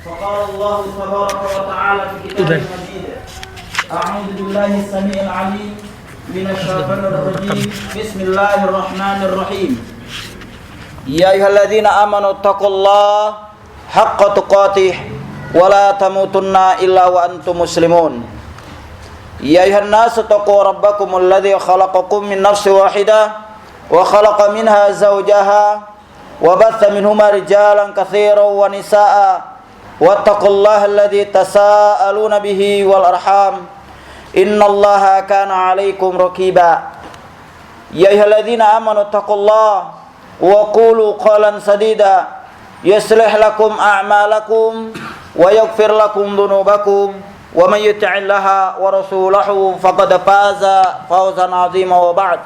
فقال الله تبارك وتعالى في كتابه المجيد أعوذ بالله السميع العليم من الشيطان الرجيم بسم الله الرحمن الرحيم يا أيها الذين آمنوا اتقوا الله حق تقاته ولا تموتن إلا وأنتم مسلمون يا أيها الناس اتقوا ربكم الذي خلقكم من نفس واحدة وخلق منها زوجها وبث منهما رجالا كثيرا ونساء واتقوا الله الذي تساءلون به والأرحام إن الله كان عليكم رقيبا يا أيها الذين آمنوا اتقوا الله وقولوا قولا سديدا يصلح لكم أعمالكم ويغفر لكم ذنوبكم ومن يطع الله ورسوله فقد فاز فوزا عظيما وبعد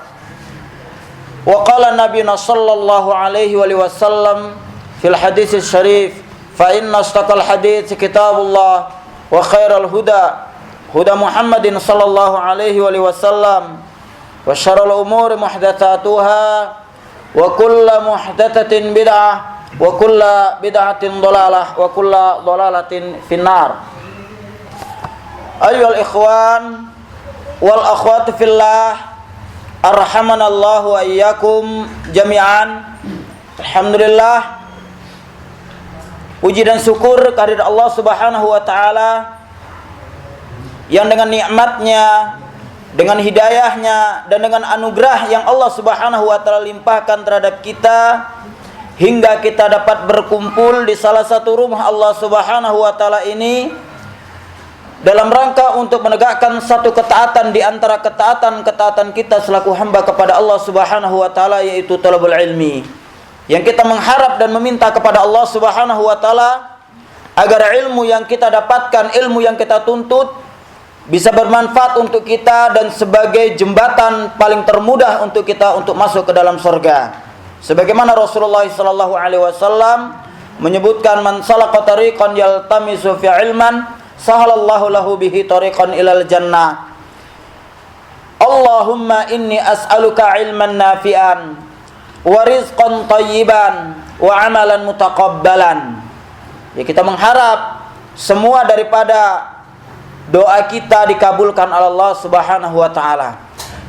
وقال النبي صلى الله عليه وسلم في الحديث الشريف فإن أصدق الحديث كتاب الله وخير الهدى هدى محمد صلى الله عليه وسلم وشر الأمور محدثاتها وكل محدثة بدعة وكل بدعة ضلالة وكل ضلالة في النار أيها الإخوان والأخوات في الله arhamanallahu wa iyyakum jami'an. Alhamdulillah, puji dan syukur kehadirat Allah Subhanahu wa taala yang dengan nikmatnya, dengan hidayahnya dan dengan anugerah yang Allah Subhanahu wa taala limpahkan terhadap kita hingga kita dapat berkumpul di salah satu rumah Allah Subhanahu wa taala ini dalam rangka untuk menegakkan satu ketaatan di antara ketaatan-ketaatan kita selaku hamba kepada Allah Subhanahu wa taala, yaitu talabul ilmi. Yang kita mengharap dan meminta kepada Allah Subhanahu wa taala agar ilmu yang kita dapatkan, ilmu yang kita tuntut bisa bermanfaat untuk kita dan sebagai jembatan paling termudah untuk kita untuk masuk ke dalam surga. Sebagaimana Rasulullah sallallahu alaihi wasallam menyebutkan, man salaka tariqan yaltamisu fi ilman sahalallahu lahu bihi tariqan ilal jannah. Allahumma inni as'aluka ilman nafi'an wa rizqan tayyiban wa amalan mutaqabbalan. Ya, kita mengharap semua daripada doa kita dikabulkan oleh Allah Subhanahu wa taala.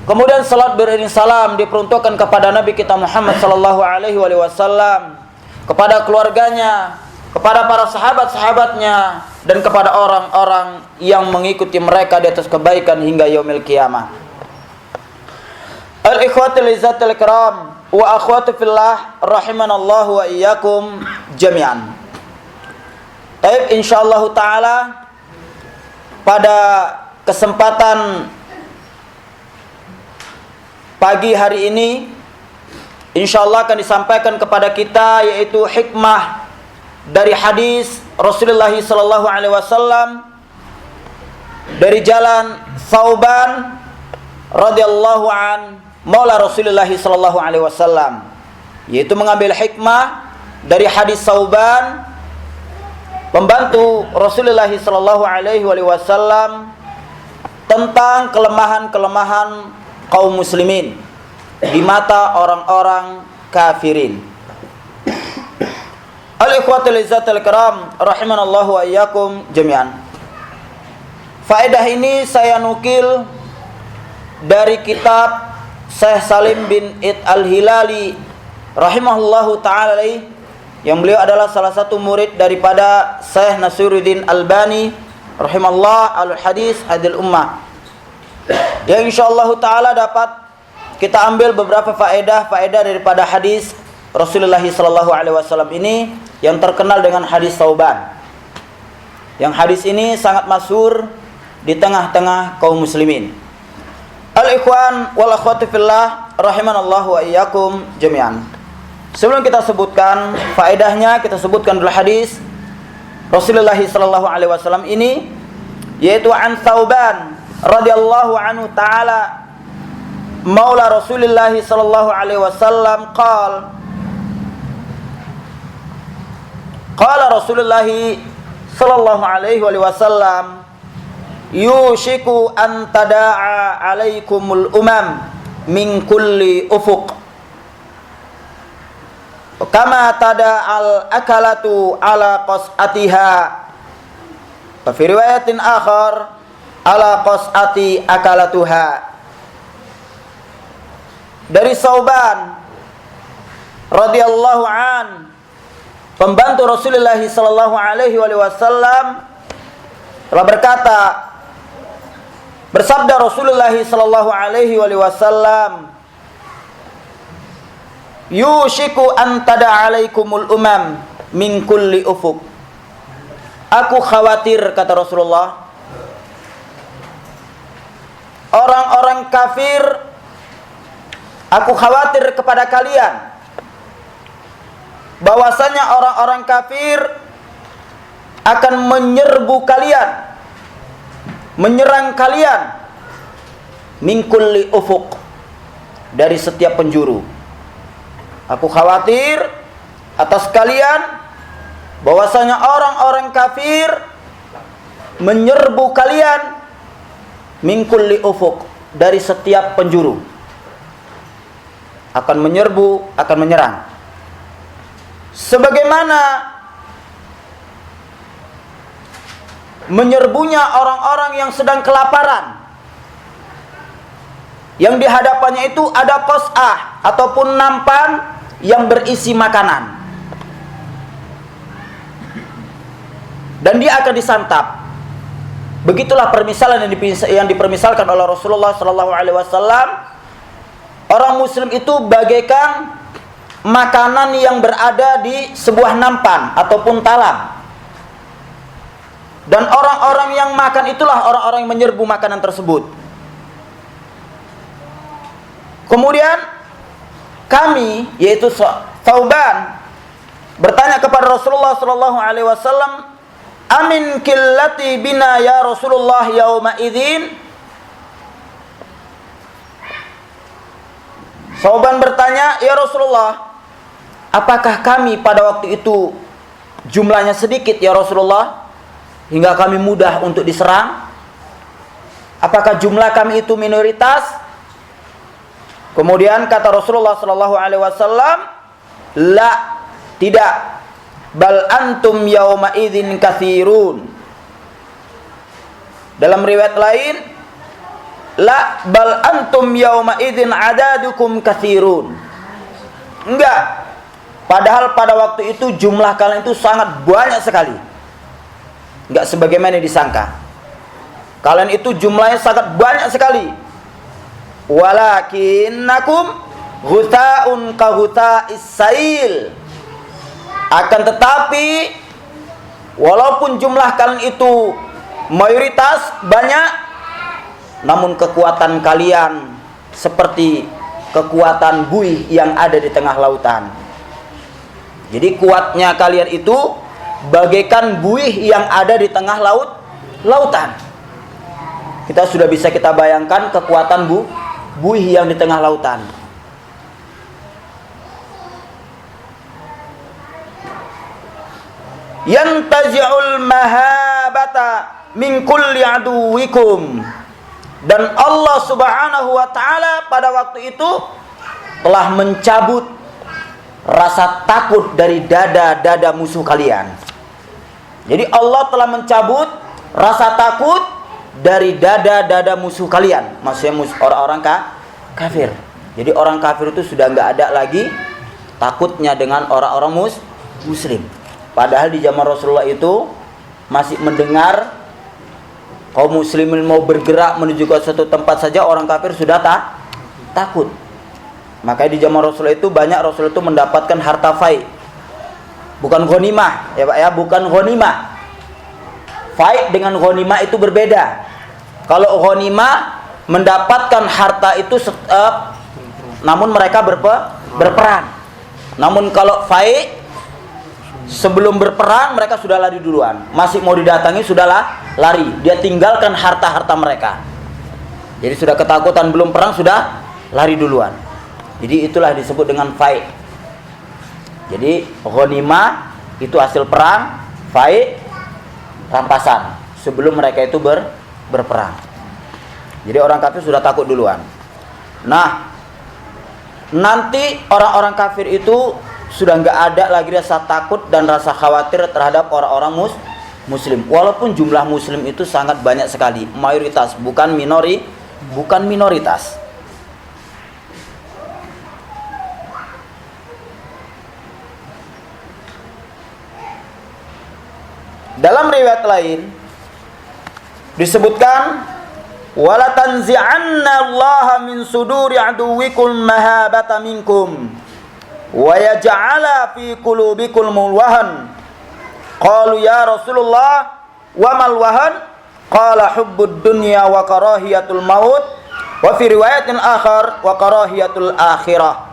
Kemudian salat beriring salam diperuntukkan kepada Nabi kita Muhammad sallallahu alaihi wasallam, kepada keluarganya, kepada para sahabat-sahabatnya, dan kepada orang-orang yang mengikuti mereka di atas kebaikan hingga yaumil qiyamah. Al-ikhwatul izzatul kiram wa akhwatu fillah rahimanallahu wa iyyakum jami'an. Baik, insyaallah taala pada kesempatan pagi hari ini insyaallah akan disampaikan kepada kita yaitu hikmah dari hadis Rasulullah sallallahu alaihi wasallam dari jalan Thauban radhiyallahu an maula Rasulullah sallallahu alaihi wasallam, yaitu mengambil hikmah dari hadis Thauban pembantu Rasulullah sallallahu alaihi wasallam tentang kelemahan-kelemahan kaum muslimin di mata orang-orang kafirin. Al-ikhwatul izzatul kiram rahimanallahu wa iyyakum jami'an. Faedah ini saya nukil dari kitab Syekh Salim bin Id Al-Hilali rahimahullahu ta'ala, yang beliau adalah salah satu murid daripada Syekh Nasiruddin Albani rahimallahu al-hadis hadil ummah, yang insyaallah ta'ala dapat kita ambil beberapa faedah daripada hadis Rasulullah sallallahu alaihi wasallam ini yang terkenal dengan hadis Thauban. Yang hadis ini sangat masyhur di tengah-tengah kaum muslimin. Al-ikhwan wal akhwati fillah rahimanallahu wa iyyakum jami'an. Sebelum kita sebutkan faedahnya, kita sebutkan dulu hadis Rasulullah sallallahu alaihi wasallam ini, yaitu an Thauban radhiyallahu anhu ta'ala maula Rasulullah sallallahu alaihi wasallam qala Rasulullah sallallahu alaihi wasallam yushiku an tada'a alaikumul umam min kulli ufuq kama tada'al akalatu ala qas'atiha. Wa fi riwayatin akhar ala qas'ati akalatuha. Dari Sauban radhiyallahu an, pembantu Rasulullah sallallahu alaihi wasallam, telah berkata, bersabda Rasulullah sallallahu alaihi wasallam, yushiku an tada alaikumul umam min kulli ufuk. Aku khawatir, kata Rasulullah, orang-orang kafir, aku khawatir kepada kalian bahwasanya orang-orang kafir akan menyerbu kalian, menyerang kalian min kulli ufuk, dari setiap penjuru. Aku khawatir atas kalian bahwasanya orang-orang kafir menyerbu kalian min kulli ufuk, dari setiap penjuru. Akan menyerbu, akan menyerang. Sebagaimana menyerbunya orang-orang yang sedang kelaparan, yang di hadapannya itu ada qas'ah ataupun nampan yang berisi makanan, dan dia akan disantap. Begitulah permisalan yang dipermisalkan oleh Rasulullah sallallahu alaihi wasallam. Orang muslim itu bagaikan makanan yang berada di sebuah nampan ataupun talam. Dan orang-orang yang makan itulah orang-orang yang menyerbu makanan tersebut. Kemudian kami, yaitu Sauban, bertanya kepada Rasulullah sallallahu alaihi wasallam, amin killati bina ya Rasulullah yauma idzin. Sauban bertanya, ya Rasulullah, apakah kami pada waktu itu jumlahnya sedikit ya Rasulullah, hingga kami mudah untuk diserang? Apakah jumlah kami itu minoritas? Kemudian kata Rasulullah sallallahu alaihi wasallam, la, tidak, bal antum yauma idzin katsirun. Dalam riwayat lain, la bal antum yauma idzin adadukum katsirun. Enggak, padahal pada waktu itu jumlah kalian itu sangat banyak sekali. Enggak sebagaimana disangka. Kalian itu jumlahnya sangat banyak sekali. Walakinnakum ghuta'un ka ghuta'is sail. Akan tetapi walaupun jumlah kalian itu mayoritas banyak, namun kekuatan kalian seperti kekuatan buih yang ada di tengah lautan. Jadi kuatnya kalian itu bagaikan buih yang ada di tengah lautan. Kita sudah bisa kita bayangkan kekuatan buih yang di tengah lautan. Yantazi'ul mahabata min kulli aduwikum. Dan Allah subhanahu wa ta'ala pada waktu itu telah mencabut rasa takut dari dada-dada musuh kalian. Jadi Allah telah mencabut rasa takut dari dada-dada musuh kalian. Maksudnya orang-orang kafir. Jadi orang kafir itu sudah enggak ada lagi takutnya dengan orang-orang muslim. Padahal di zaman Rasulullah itu masih mendengar kaum muslimin mau bergerak menuju ke suatu tempat saja orang kafir sudah takut. Makanya di zaman Rasulullah itu banyak Rasul itu mendapatkan harta fai. Bukan ghanimah, ya Pak ya, bukan ghanimah. Fai dengan ghanimah itu berbeda. Kalau ghanimah mendapatkan harta itu namun mereka berperang. Namun kalau fai, sebelum berperang mereka sudah lari duluan. Masih mau didatangi sudahlah lari. Dia tinggalkan harta-harta mereka. Jadi sudah ketakutan belum perang sudah lari duluan. Jadi itulah disebut dengan fai. Jadi ghanimah itu hasil perang, fai rampasan sebelum mereka itu berperang. Jadi orang kafir sudah takut duluan. Nah, nanti orang-orang kafir itu sudah nggak ada lagi rasa takut dan rasa khawatir terhadap orang-orang muslim. Walaupun jumlah muslim itu sangat banyak sekali, mayoritas, bukan minoritas. Dalam riwayat lain disebutkan, wala tanzi'anna Allah min suduri aduwikum mahabata minkum wa yaj'ala fi qulubikum mulwahan. Qalu ya Rasulullah wa mal wahan? Qala hubbud dunya wa karahiyatul maut wa fi riwayatin akhar wa karahiyatul akhirah.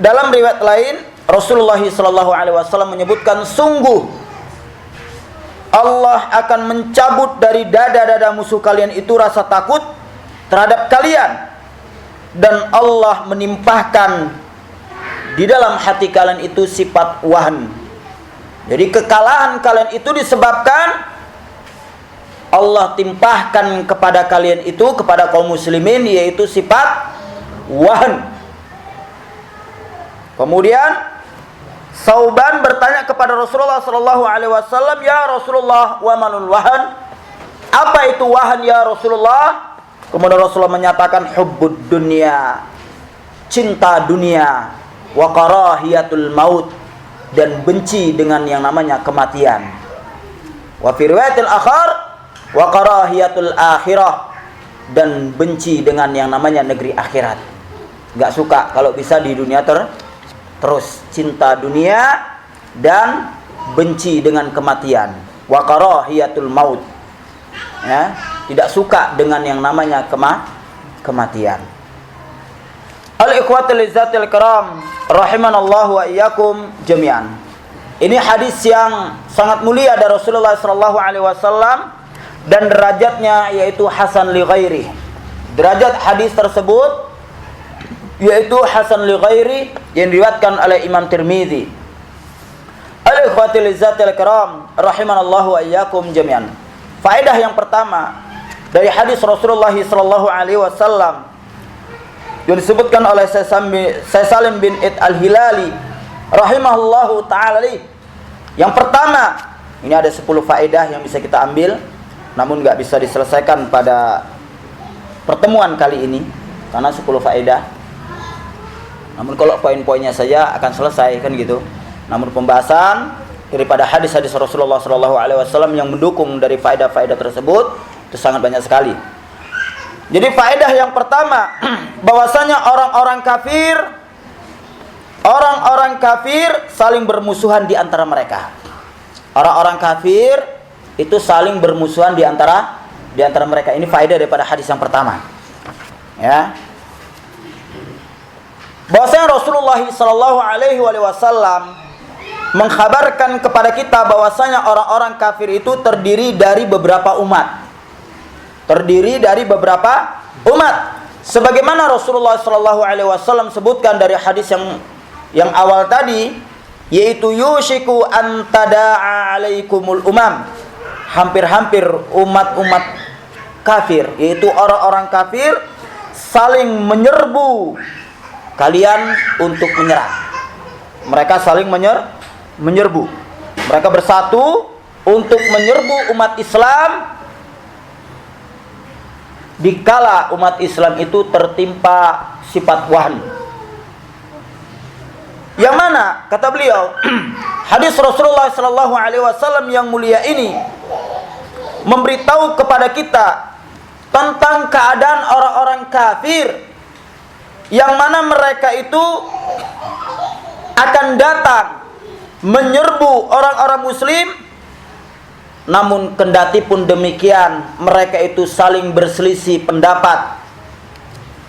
Dalam riwayat lain Rasulullah SAW menyebutkan, sungguh Allah akan mencabut dari dada-dada musuh kalian itu rasa takut terhadap kalian, dan Allah menimpahkan di dalam hati kalian itu sifat wahan. Jadi kekalahan kalian itu disebabkan Allah timpahkan kepada kalian itu, kepada kaum muslimin, yaitu sifat wahan. Kemudian Sauban bertanya kepada Rasulullah SAW, ya Rasulullah, wa manul wahan? Apa itu wahan ya Rasulullah? Kemudian Rasulullah menyatakan, hubbud dunya, cinta dunia, wa karahiyatul maut, dan benci dengan yang namanya kematian. Wa fi riwayatil akhar, wa karahiyatul akhirah, dan benci dengan yang namanya negeri akhirat. Gak suka kalau bisa di dunia terus, cinta dunia dan benci dengan kematian. Wa karahiyatul maut, ya, tidak suka dengan yang namanya kematian. Al-ikhwatul izzatil kiram rahimanallahu wa iyyakum jami'an. Ini hadis yang sangat mulia dari Rasulullah SAW, dan derajatnya yaitu hasan li ghairi. Derajat hadis tersebut yaitu hasan li ghairi, yang diriwayatkan oleh Imam Tirmizi. Al-ikhwatul izzatil kiram rahimanallahu wa iyyakum jami'an. Faedah yang pertama dari hadis Rasulullah SAW yang disebutkan oleh Syekh Salim bin Id Al-Hilali rahimahullahu ta'ala. Yang pertama, ini ada 10 faedah yang bisa kita ambil, namun gak bisa diselesaikan pada pertemuan kali ini karena 10 faedah. Namun kalau poin-poinnya saja akan selesai, kan gitu. Namun pembahasan daripada hadis-hadis Rasulullah SAW yang mendukung dari faedah-faedah tersebut itu sangat banyak sekali. Jadi faedah yang pertama, bahwasanya orang-orang kafir saling bermusuhan di antara mereka. Orang-orang kafir itu saling bermusuhan di antara mereka. Ini faedah daripada hadis yang pertama. Ya. Bahwasanya Rasulullah SAW mengkhabarkan kepada kita bahwasanya orang-orang kafir itu terdiri dari beberapa umat. Sebagaimana Rasulullah SAW sebutkan dari hadis yang awal tadi, yaitu yushiku an tada'a alaikumul umam. Hampir-hampir umat-umat kafir, yaitu orang-orang kafir, saling menyerbu kalian untuk menyerang. Mereka saling menyerbu. Mereka bersatu untuk menyerbu umat Islam dikala umat Islam itu tertimpa sifat wahan. Yang mana kata beliau, hadis Rasulullah SAW yang mulia ini memberitahu kepada kita tentang keadaan orang-orang kafir, yang mana mereka itu akan datang menyerbu orang-orang muslim. Namun kendati pun demikian, mereka itu saling berselisih pendapat,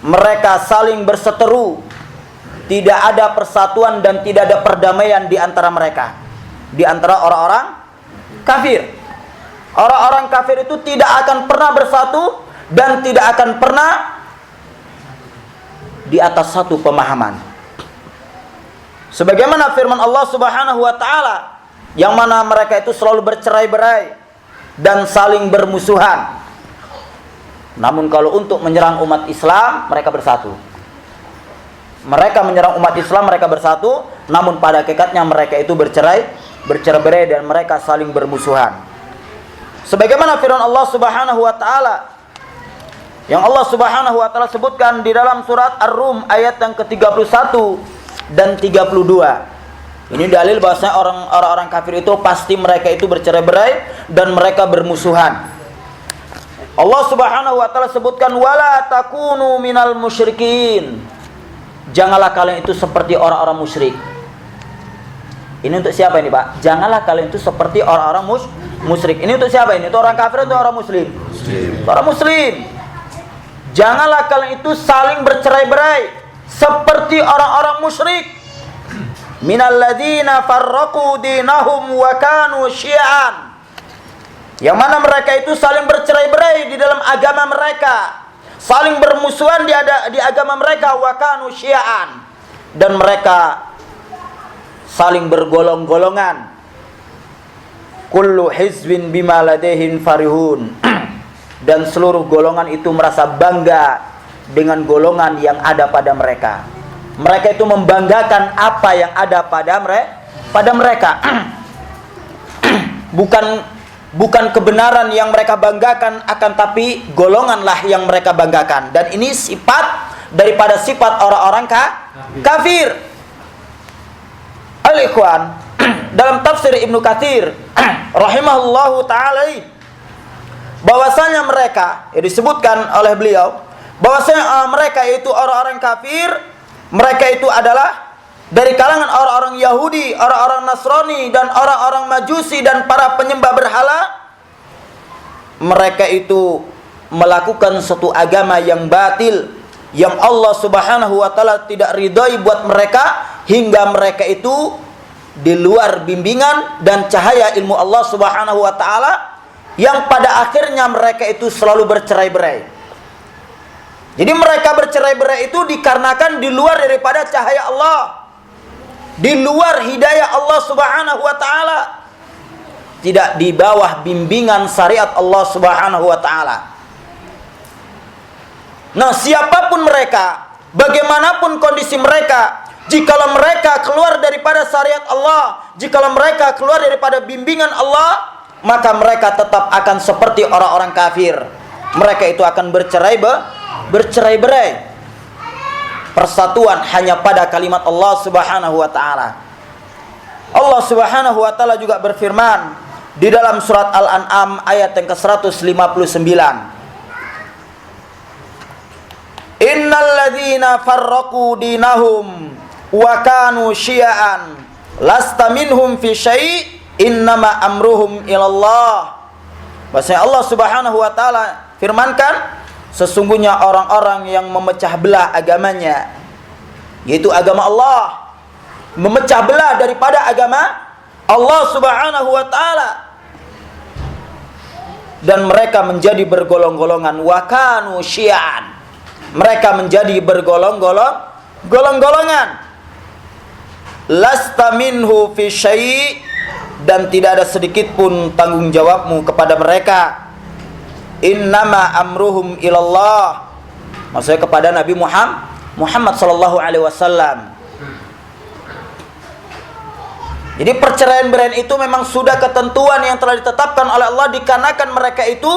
mereka saling berseteru, tidak ada persatuan dan tidak ada perdamaian di antara mereka, di antara orang-orang kafir. Orang-orang kafir itu tidak akan pernah bersatu dan tidak akan pernah di atas satu pemahaman. Sebagaimana firman Allah Subhanahu wa taala, yang mana mereka itu selalu bercerai-berai dan saling bermusuhan. Namun kalau untuk menyerang umat Islam, mereka bersatu. Mereka menyerang umat Islam, mereka bersatu, namun pada hakikatnya mereka itu bercerai-berai dan mereka saling bermusuhan. Sebagaimana firman Allah Subhanahu wa taala yang Allah Subhanahu wa taala sebutkan di dalam surat Ar-Rum ayat yang ke-31 dan 32. Ini dalil bahwasanya orang-orang kafir itu pasti mereka itu bercerai-berai dan mereka bermusuhan. Allah Subhanahu wa taala sebutkan wala takunu minal musyrikin. Janganlah kalian itu seperti orang-orang musyrik. Ini untuk siapa ini, Pak? Janganlah kalian itu seperti orang-orang musyrik. Ini untuk siapa ini? Itu orang kafir atau orang muslim? Orang muslim. Janganlah kalian itu saling bercerai-berai seperti orang-orang musyrik. Minalladzina farraqu dinahum wa kanu syi'an. Yang mana mereka itu saling bercerai-berai di dalam agama mereka, saling bermusuhan di agama mereka, wa kanu syi'an, dan mereka saling bergolong-golongan. Kullu hizbin bima ladaihim farihun. Dan seluruh golongan itu merasa bangga dengan golongan yang ada pada mereka. Mereka itu membanggakan apa yang ada pada mereka. Bukan kebenaran yang mereka banggakan, akan tapi golonganlah yang mereka banggakan. Dan ini sifat daripada sifat orang-orang kafir. Al-Ikhwan, dalam tafsir Ibnu Katsir rahimahullahu ta'ala, bahwasanya mereka, disebutkan oleh beliau, bahwasanya mereka itu orang-orang kafir, mereka itu adalah dari kalangan orang-orang Yahudi, orang-orang Nasrani, dan orang-orang Majusi, dan para penyembah berhala. Mereka itu melakukan suatu agama yang batil, yang Allah Subhanahu wa ta'ala tidak ridhai buat mereka, hingga mereka itu di luar bimbingan dan cahaya ilmu Allah Subhanahu wa ta'ala, yang pada akhirnya mereka itu selalu bercerai-berai. Jadi mereka bercerai-berai itu dikarenakan di luar daripada cahaya Allah, di luar hidayah Allah Subhanahu wa ta'ala, tidak di bawah bimbingan syariat Allah Subhanahu wa ta'ala. Nah, siapapun mereka, bagaimanapun kondisi mereka, jikalau mereka keluar daripada syariat Allah, jikalau mereka keluar daripada bimbingan Allah, maka mereka tetap akan seperti orang-orang kafir. Mereka itu akan bercerai-berai. Persatuan hanya pada kalimat Allah Subhanahu wa ta'ala. Allah Subhanahu wa ta'ala juga berfirman di dalam surat Al-An'am ayat yang ke-159. Innal ladzina farraqu dinahum wa kanu syi'an lasta minhum fi syai' innama amruhum ilallah. Bahasanya Allah Subhanahu wa ta'ala firmankan, sesungguhnya orang-orang yang memecah belah agamanya, yaitu agama Allah, memecah belah daripada agama Allah Subhanahu wa ta'ala, dan mereka menjadi bergolong-golongan, wa kanu syi'an, mereka menjadi golongan, lasta minhu fi syai', dan tidak ada sedikit pun tanggung jawabmu kepada mereka. Innama amruhum ilallah, maksudnya kepada Nabi Muhammad sallallahu alaihi wasallam. Jadi perceraian-beraian itu memang sudah ketentuan yang telah ditetapkan oleh Allah, dikarenakan mereka itu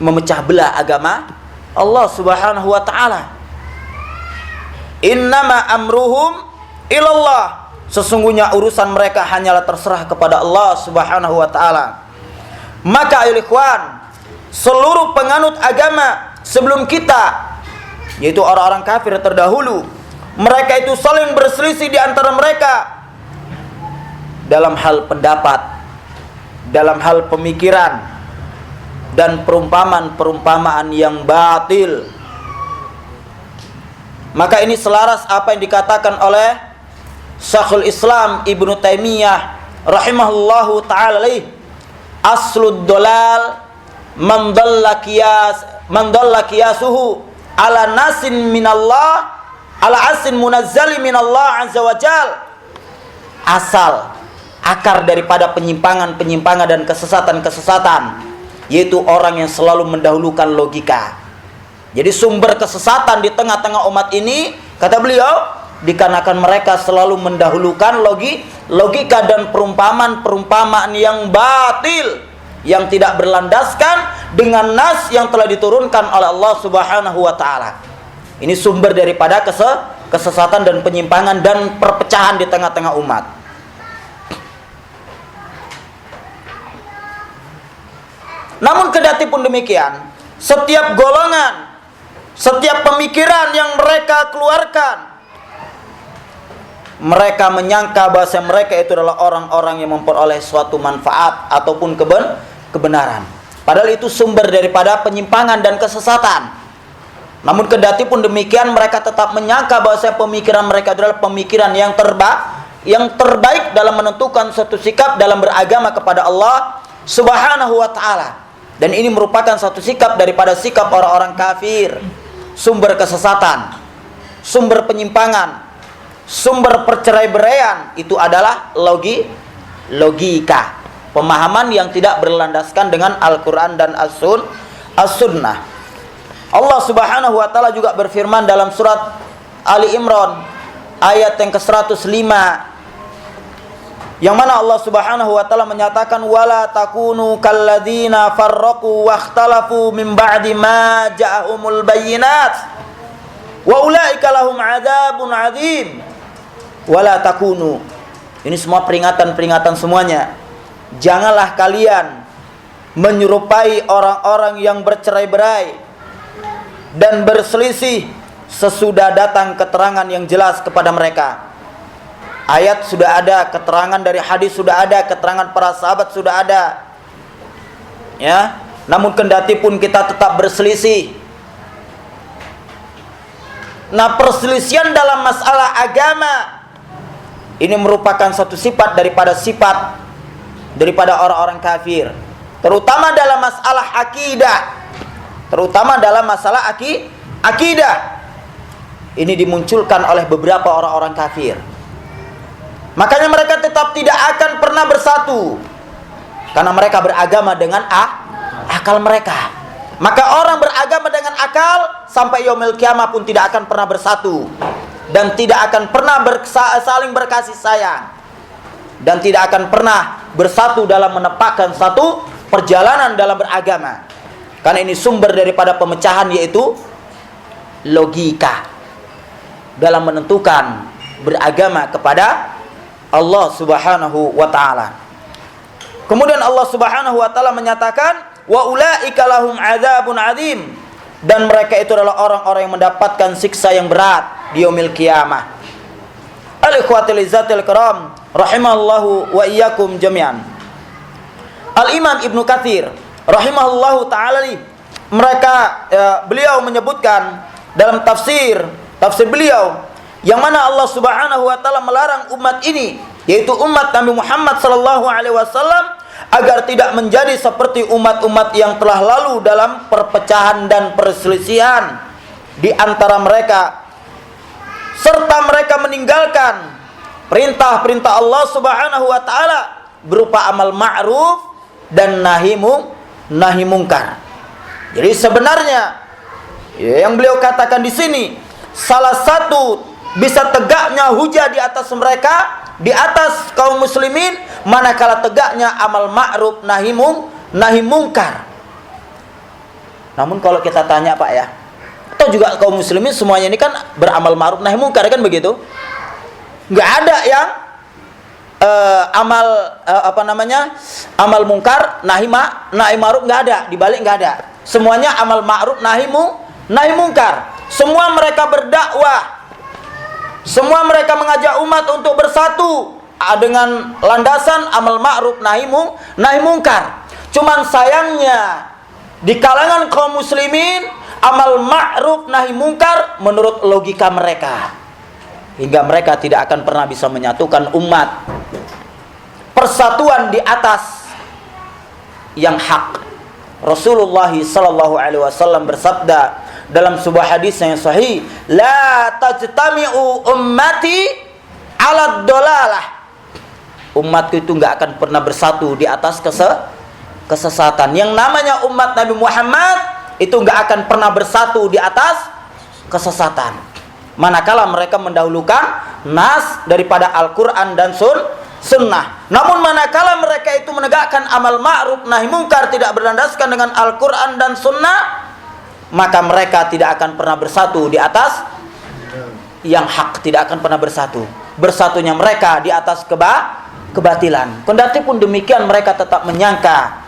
memecah belah agama Allah Subhanahu wa ta'ala. Innama amruhum ilallah, sesungguhnya urusan mereka hanyalah terserah kepada Allah Subhanahu wa ta'ala. Maka ayo ikhwan, seluruh penganut agama sebelum kita, yaitu orang-orang kafir terdahulu, mereka itu saling berselisih di antara mereka dalam hal pendapat, dalam hal pemikiran, dan perumpamaan-perumpamaan yang batil. Maka ini selaras apa yang dikatakan oleh Syekhul Islam Ibnu Taimiyah rahimahullahu ta'ala alaih, aslud dolal man dalla qiyasuhu ala nasin minallah ala asin munazzali minallah azza wa jal. Asal, akar daripada penyimpangan dan kesesatan-kesesatan, yaitu orang yang selalu mendahulukan logika. Jadi sumber kesesatan di tengah-tengah umat ini, kata beliau, dikarenakan mereka selalu mendahulukan logika dan perumpamaan yang batil, yang tidak berlandaskan dengan nas yang telah diturunkan oleh Allah Subhanahu wa taala. Ini sumber daripada kesesatan dan penyimpangan dan perpecahan di tengah-tengah umat. Namun kendati pun demikian, setiap golongan, setiap pemikiran yang mereka keluarkan, mereka menyangka bahwa mereka itu adalah orang-orang yang memperoleh suatu manfaat ataupun kebenaran. Padahal itu sumber daripada penyimpangan dan kesesatan. Namun kendati pun demikian, mereka tetap menyangka bahwa pemikiran mereka adalah pemikiran yang terbaik dalam menentukan suatu sikap dalam beragama kepada Allah Subhanahu wa taala. Dan ini merupakan satu sikap daripada sikap orang-orang kafir. Sumber kesesatan, sumber penyimpangan, sumber perceraiberaian itu adalah logika, pemahaman yang tidak berlandaskan dengan Al-Quran dan As-Sunnah. Allah Subhanahu wa taala juga berfirman dalam surat Ali Imran ayat yang ke-105, yang mana Allah Subhanahu wa taala menyatakan, wala takunu kalladzina farraqu wakhtalafu min ba'di ma ja'ahumul bayyinat wa ulaika lahum adzabun adzim. Wala takunu, ini semua peringatan semuanya. Janganlah kalian menyerupai orang-orang yang bercerai-berai dan berselisih sesudah datang keterangan yang jelas kepada mereka. Ayat sudah ada, keterangan dari hadis sudah ada, keterangan para sahabat sudah ada. Ya, namun kendati pun kita tetap berselisih. Nah, perselisihan dalam masalah agama ini merupakan satu sifat daripada orang-orang kafir, terutama dalam masalah akidah. Akidah ini dimunculkan oleh beberapa orang-orang kafir. Makanya mereka tetap tidak akan pernah bersatu, karena mereka beragama dengan akal mereka. Maka orang beragama dengan akal sampai yaumil kiamah pun tidak akan pernah bersatu, dan tidak akan pernah saling berkasih sayang, dan tidak akan pernah bersatu dalam menepakkan satu perjalanan dalam beragama. Karena ini sumber daripada pemecahan, yaitu logika dalam menentukan beragama kepada Allah Subhanahu wa taala. Kemudian Allah Subhanahu wa taala menyatakan, wa ulaika lahum adzabun adzim, dan mereka itu adalah orang-orang yang mendapatkan siksa yang berat di yaumil qiyamah. Al-ikhwatil izzatil kiram rahimallahu wa iyyakum jami'an. Al-Imam Ibnu Katsir rahimahullahu taala, beliau menyebutkan dalam tafsir beliau, yang mana Allah Subhanahu wa taala melarang umat ini, yaitu umat Nabi Muhammad sallallahu alaihi wasallam, agar tidak menjadi seperti umat-umat yang telah lalu dalam perpecahan dan perselisihan di antara mereka, serta mereka meninggalkan perintah-perintah Allah Subhanahu wa taala berupa amal ma'ruf dan nahi mungkar. Jadi sebenarnya yang beliau katakan di sini, salah satu bisa tegaknya hujah di atas mereka, di atas kaum muslimin, manakala tegaknya amal ma'ruf nahi mungkar. Namun kalau kita tanya Pak ya, atau juga kaum muslimin semuanya ini kan beramal ma'ruf nahi mungkar, kan begitu? Nggak ada yang amal mungkar nahi ma'ruf, nggak ada, dibalik nggak ada. Semuanya amal ma'ruf nahi mungkar. Semua mereka berdakwah, semua mereka mengajak umat untuk bersatu dengan landasan amal ma'ruf nahi mungkar. Cuman sayangnya di kalangan kaum muslimin, amal ma'ruf nahi mungkar menurut logika mereka, hingga mereka tidak akan pernah bisa menyatukan umat. Persatuan di atas yang hak. Rasulullah sallallahu alaihi wasallam bersabda dalam sebuah hadis yang sahih, la tajtami'u ummati 'ala dhalalah. Umatku itu enggak akan pernah bersatu di atas kesesatan. Yang namanya umat Nabi Muhammad itu nggak akan pernah bersatu di atas kesesatan. Manakala mereka mendahulukan nas daripada Al-Quran dan sunnah. Namun manakala mereka itu menegakkan amal ma'ruf nahi mungkar tidak berlandaskan dengan Al-Quran dan sunnah, maka mereka tidak akan pernah bersatu di atas yang hak, tidak akan pernah bersatu. Bersatunya mereka di atas kebatilan. Kendati pun demikian mereka tetap menyangka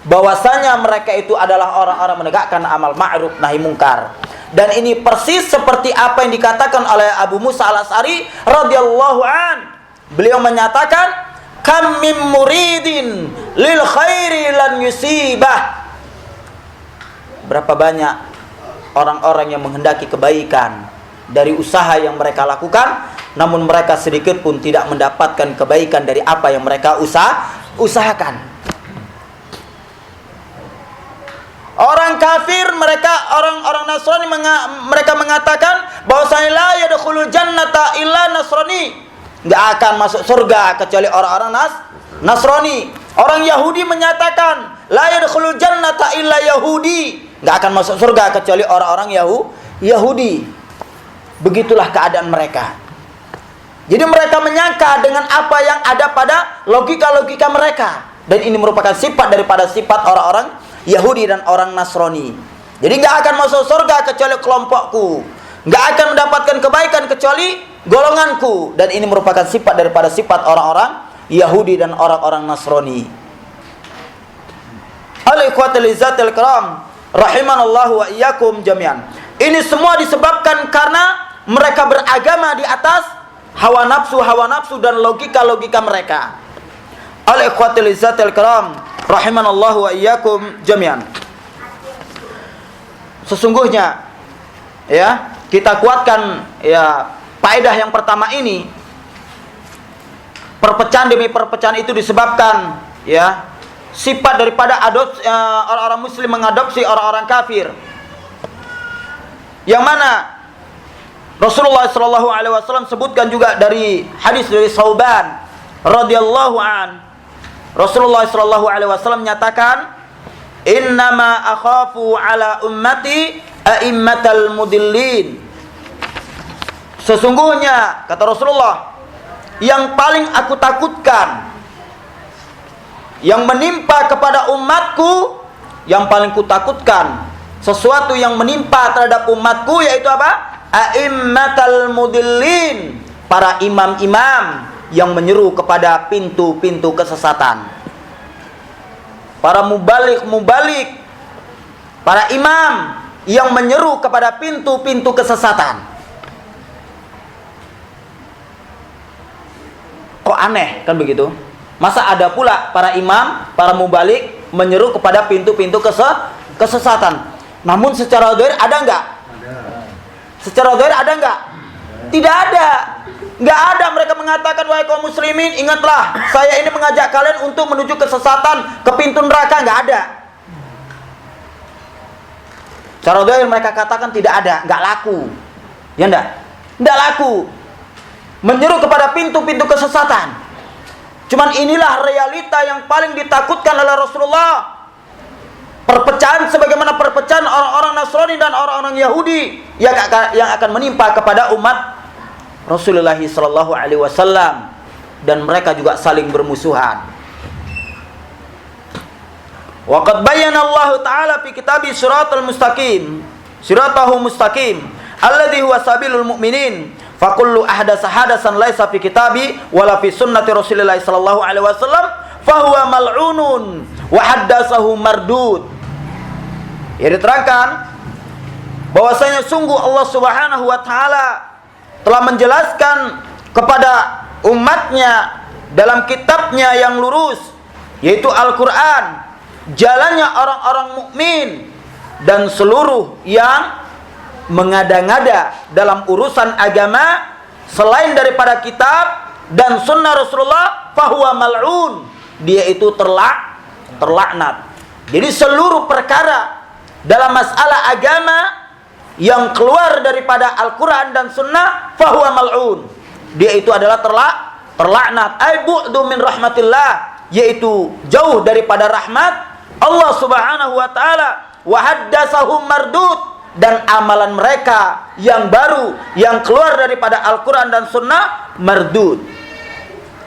bahwasanya mereka itu adalah orang-orang menegakkan amal ma'ruf nahi mungkar. Dan ini persis seperti apa yang dikatakan oleh Abu Musa al-Asy'ari radhiyallahu an. Beliau menyatakan, kam mim muridin lil khairi lan yusibah. Berapa banyak orang-orang yang menghendaki kebaikan dari usaha yang mereka lakukan, namun mereka sedikit pun tidak mendapatkan kebaikan dari apa yang mereka usahakan. Orang kafir, orang Nasrani mereka mengatakan bahwasanya la yadkhulul jannata illa Nasrani, enggak akan masuk surga kecuali orang-orang Nasrani. Orang Yahudi menyatakan la yadkhulul jannata illa Yahudi, enggak akan masuk surga kecuali orang-orang Yahudi. Begitulah keadaan mereka. Jadi mereka menyangka dengan apa yang ada pada logika-logika mereka, dan ini merupakan sifat daripada sifat orang-orang Yahudi dan orang Nasrani. Jadi nggak akan masuk surga kecuali kelompokku, nggak akan mendapatkan kebaikan kecuali golonganku, dan ini merupakan sifat daripada sifat orang-orang Yahudi dan orang-orang Nasrani. Al-ikhwatul izzatil kiram rahimanallahu wa iyyakum jami'an. Ini semua disebabkan karena mereka beragama di atas hawa nafsu dan logika-logika mereka. Al-ikhwatul izzatil kiram rahimanallahu wa iyyakum jami'an. Sesungguhnya ya, kita kuatkan ya faedah yang pertama ini. Perpecahan demi perpecahan itu disebabkan ya sifat daripada orang-orang muslim mengadopsi orang-orang kafir. Yang mana Rasulullah sallallahu alaihi wasallam sebutkan juga dari hadis dari Sauban radhiyallahu an. Rasulullah sallallahu alaihi wasallam menyatakan, "Innama akhafu ala ummati a'immatal mudillin." Sesungguhnya kata Rasulullah, yang paling aku takutkan yang menimpa kepada umatku, yang paling kutakutkan sesuatu yang menimpa terhadap umatku, yaitu apa? A'immatal mudillin, para imam-imam yang menyeru kepada pintu-pintu kesesatan. Para mubalik, para imam yang menyeru kepada pintu-pintu kesesatan. Kok aneh kan begitu? Masa ada pula para imam, para mubalik menyeru kepada pintu-pintu kesesatan. Namun secara zahir ada enggak? Secara zahir ada enggak? Tidak ada. Enggak ada. Mereka mengatakan, wahai kaum muslimin, ingatlah, saya ini mengajak kalian untuk menuju kesesatan, ke pintu neraka. Enggak ada. Secara zahir mereka katakan tidak ada, enggak laku. Ya enggak? Enggak laku. Menyeru kepada pintu-pintu kesesatan. Cuman inilah realita yang paling ditakutkan oleh Rasulullah. Perpecahan sebagaimana perpecahan orang-orang Nasrani dan orang-orang Yahudi yang akan menimpa kepada umat Rasulullah sallallahu alaihi wasallam, dan mereka juga saling bermusuhan. Wa qad bayyana Allah taala fi kitabi siratal mustaqim, siratahu mustaqim alladhi huwa sabilul mu'minin, fa kullu ahdatsa hadasan laisa fi kitabi wala fi sunnati Rasulillah sallallahu alaihi wasallam fa huwa mal'unun wa haddatsahu mardud. Ya, diterangkan bahwasanya sungguh Allah Subhanahu wa taala telah menjelaskan kepada umatnya dalam kitabnya yang lurus, yaitu Al-Quran, jalannya orang-orang mukmin dan seluruh yang mengada-ngada dalam urusan agama selain daripada kitab dan sunnah Rasulullah, fahuwa mal'un, dia itu terlaknat. Jadi seluruh perkara dalam masalah agama yang keluar daripada Al-Quran dan Sunnah, fahuwa mal'un, dia itu adalah terlaknat. Ay bu'du min rahmatillah, yaitu jauh daripada rahmat Allah Subhanahu wa ta'ala. wa haddatsahum mardud, dan amalan mereka yang baru yang keluar daripada Al-Qur'an dan Sunnah mardud,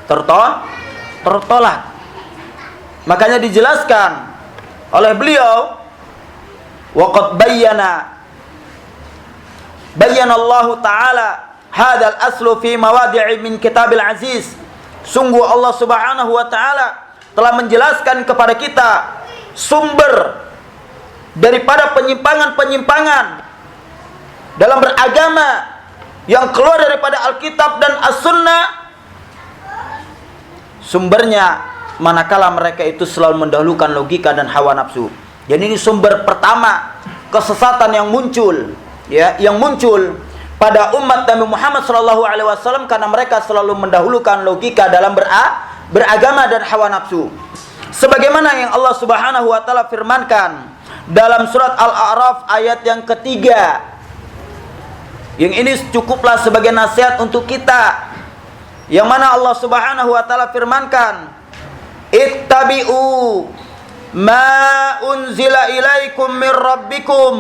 tertolak. Makanya dijelaskan oleh beliau, waqad bayyana Allah Ta'ala hadzal aslu fi mawadi'i min kitabil aziz. Sungguh Allah Subhanahu wa Ta'ala telah menjelaskan kepada kita sumber daripada penyimpangan-penyimpangan dalam beragama yang keluar daripada Alkitab dan As-Sunnah. Sumbernya manakala mereka itu selalu mendahulukan logika dan hawa nafsu. Jadi ini sumber pertama kesesatan yang muncul, ya, yang muncul pada umat Nabi Muhammad SAW, karena mereka selalu mendahulukan logika dalam beragama dan hawa nafsu. Sebagaimana yang Allah Subhanahu wa Ta'ala firmankan dalam surat Al-A'raf ayat yang ketiga, yang ini cukuplah sebagai nasihat untuk kita, yang mana Allah Subhanahu wa Ta'ala firmankan, ittabi'u ma unzila ilaikum min rabbikum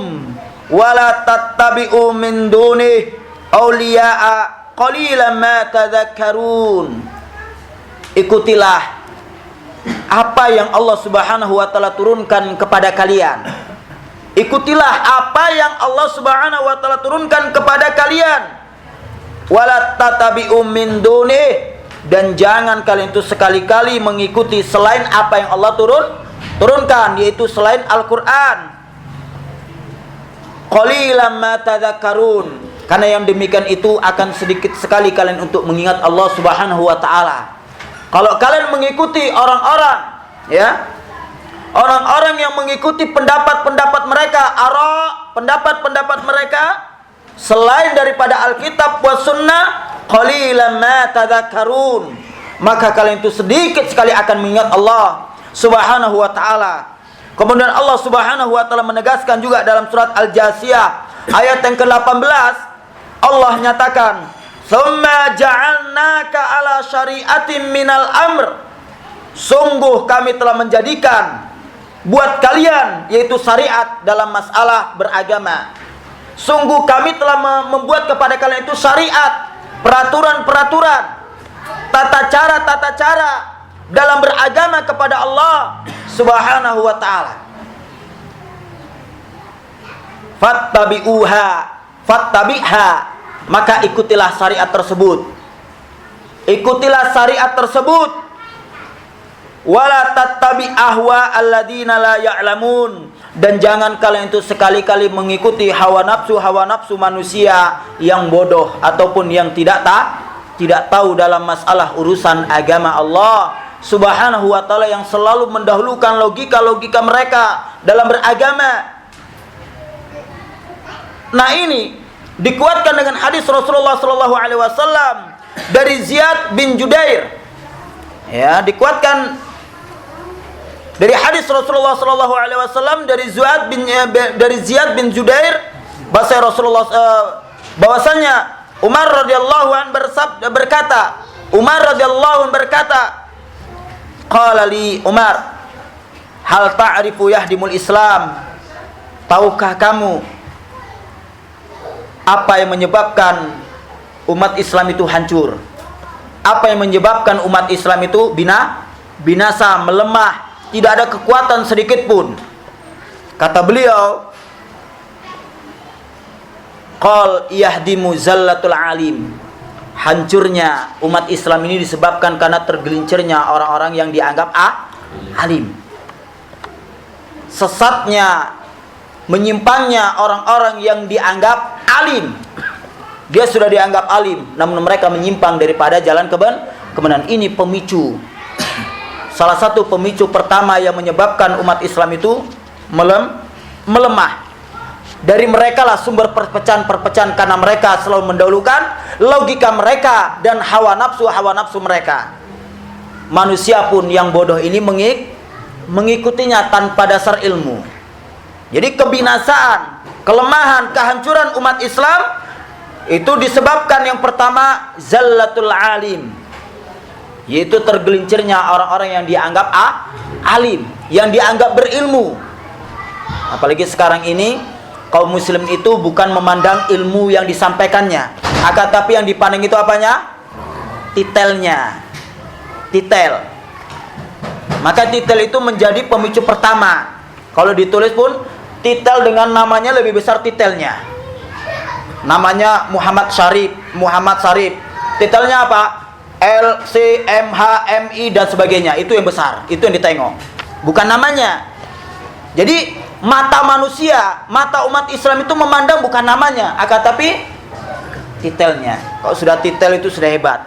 wala tattabi'u min dunih awliya'a qalilan ma tadhakkarun. Ikutilah apa yang Allah Subhanahu wa Ta'ala turunkan kepada kalian. Ikutilah apa yang Allah Subhanahu wa Ta'ala turunkan kepada kalian. Wala tattabi'u min dunih, dan jangan kalian itu sekali-kali mengikuti selain apa yang Allah turunkan, yaitu selain Al-Qur'an. Qalilan ma tadhakkarun, karena yang demikian itu akan sedikit sekali kalian untuk mengingat Allah Subhanahu wa Ta'ala. Kalau kalian mengikuti orang-orang, ya, orang-orang yang mengikuti pendapat-pendapat mereka, pendapat-pendapat mereka selain daripada Alkitab wa Sunnah, qalilan ma tadhakkarun, maka kalian itu sedikit sekali akan mengingat Allah Subhanahu wa Ta'ala. Kemudian Allah Subhanahu wa Ta'ala menegaskan juga dalam surat Al-Jasiyah ayat yang ke-18, Allah nyatakan, "Tsumma ja'alnaka ala syari'atin minal amr." Sungguh kami telah menjadikan buat kalian yaitu syariat dalam masalah beragama. Sungguh kami telah membuat kepada kalian itu syariat, peraturan-peraturan, tata cara dalam beragama kepada Allah Subhanahu wa Ta'ala. Fattabi'ha, maka ikutilah syariat tersebut. Ikutilah syariat tersebut. Wala tattabi' ahwa alladziina la ya'lamun, dan jangan kalian itu sekali-kali mengikuti hawa nafsu manusia yang bodoh ataupun yang tidak tahu dalam masalah urusan agama Allah Subhanahu wa Ta'ala, yang selalu mendahulukan logika mereka dalam beragama. Nah, ini dikuatkan dengan hadis Rasulullah sallallahu alaihi wasallam dari Ziyad bin Judair. Ya, dikuatkan dari hadis Rasulullah sallallahu alaihi wasallam dari Ziyad bin Judair, bahwasanya Umar radhiyallahu an berkata, qala li Umar, hal ta'rifu yahdimul Islam? Tahukah kamu apa yang menyebabkan umat Islam itu hancur? Apa yang menyebabkan umat Islam itu binasa, melemah, tidak ada kekuatan sedikit pun? Kata beliau, qal yahdimu zallatul alim. Hancurnya umat Islam ini disebabkan karena tergelincirnya orang-orang yang dianggap alim. Sesatnya, menyimpangnya orang-orang yang dianggap alim. Dia sudah dianggap alim, namun mereka menyimpang daripada jalan kebenaran. Ini pemicu, salah satu pemicu pertama yang menyebabkan umat Islam itu melemah. Dari mereka lah sumber perpecahan-perpecahan, karena mereka selalu mendahulukan logika mereka dan hawa nafsu mereka. Manusia pun yang bodoh ini mengikutinya tanpa dasar ilmu. Jadi kebinasaan, kelemahan, kehancuran umat Islam itu disebabkan yang pertama zallatul alim, yaitu tergelincirnya orang-orang yang dianggap alim, yang dianggap berilmu. Apalagi sekarang ini kaum muslim itu bukan memandang ilmu yang disampaikannya, akan tapi yang dipandang itu apanya? Titelnya. Titel. Maka titel itu menjadi pemicu pertama. Kalau ditulis pun titel dengan namanya lebih besar titelnya. Namanya Muhammad Syarif, Muhammad Syarif. Titelnya apa? L, C, M, H, M, I dan sebagainya. Itu yang besar, itu yang ditengok. Bukan namanya. Jadi mata manusia, mata umat Islam itu memandang bukan namanya, akan tapi titelnya. Kalau sudah titel itu sudah hebat.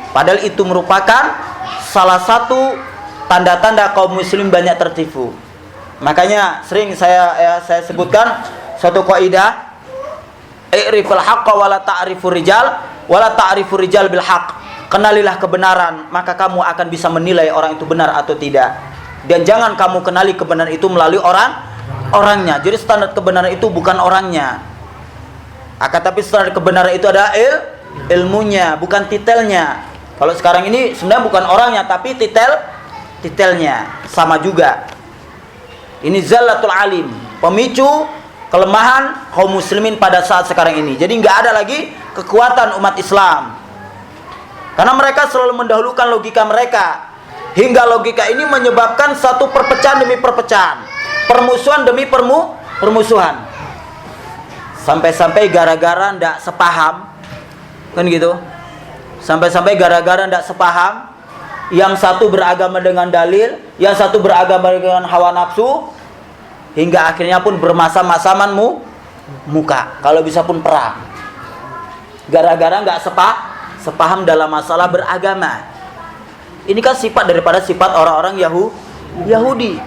Padahal itu merupakan salah satu tanda-tanda kaum muslim banyak tertipu. Makanya sering saya sebutkan suatu kaidah, i'riful haqqa wa la ta'rifur rijal wa la ta'rifur rijal bil haqq. Kenalilah kebenaran, maka kamu akan bisa menilai orang itu benar atau tidak. Dan jangan kamu kenali kebenaran itu melalui orangnya. Jadi standar kebenaran itu bukan orangnya, akan tapi standar kebenaran itu adalah ilmunya, bukan titelnya. Kalau sekarang ini sebenarnya bukan orangnya, tapi titelnya sama juga. Ini zallatul alim, pemicu kelemahan kaum muslimin pada saat sekarang ini. Jadi nggak ada lagi kekuatan umat Islam, karena mereka selalu mendahulukan logika mereka, hingga logika ini menyebabkan satu perpecahan demi perpecahan, permusuhan demi permusuhan, sampai-sampai gara-gara ndak sepaham, kan gitu. Sampai-sampai gara-gara ndak sepaham, yang satu beragama dengan dalil, yang satu beragama dengan hawa nafsu, hingga akhirnya pun bermasam-masaman muka, kalau bisa pun perang, gara-gara nggak sepaham dalam masalah beragama. Ini kan sifat daripada sifat orang-orang Yahudi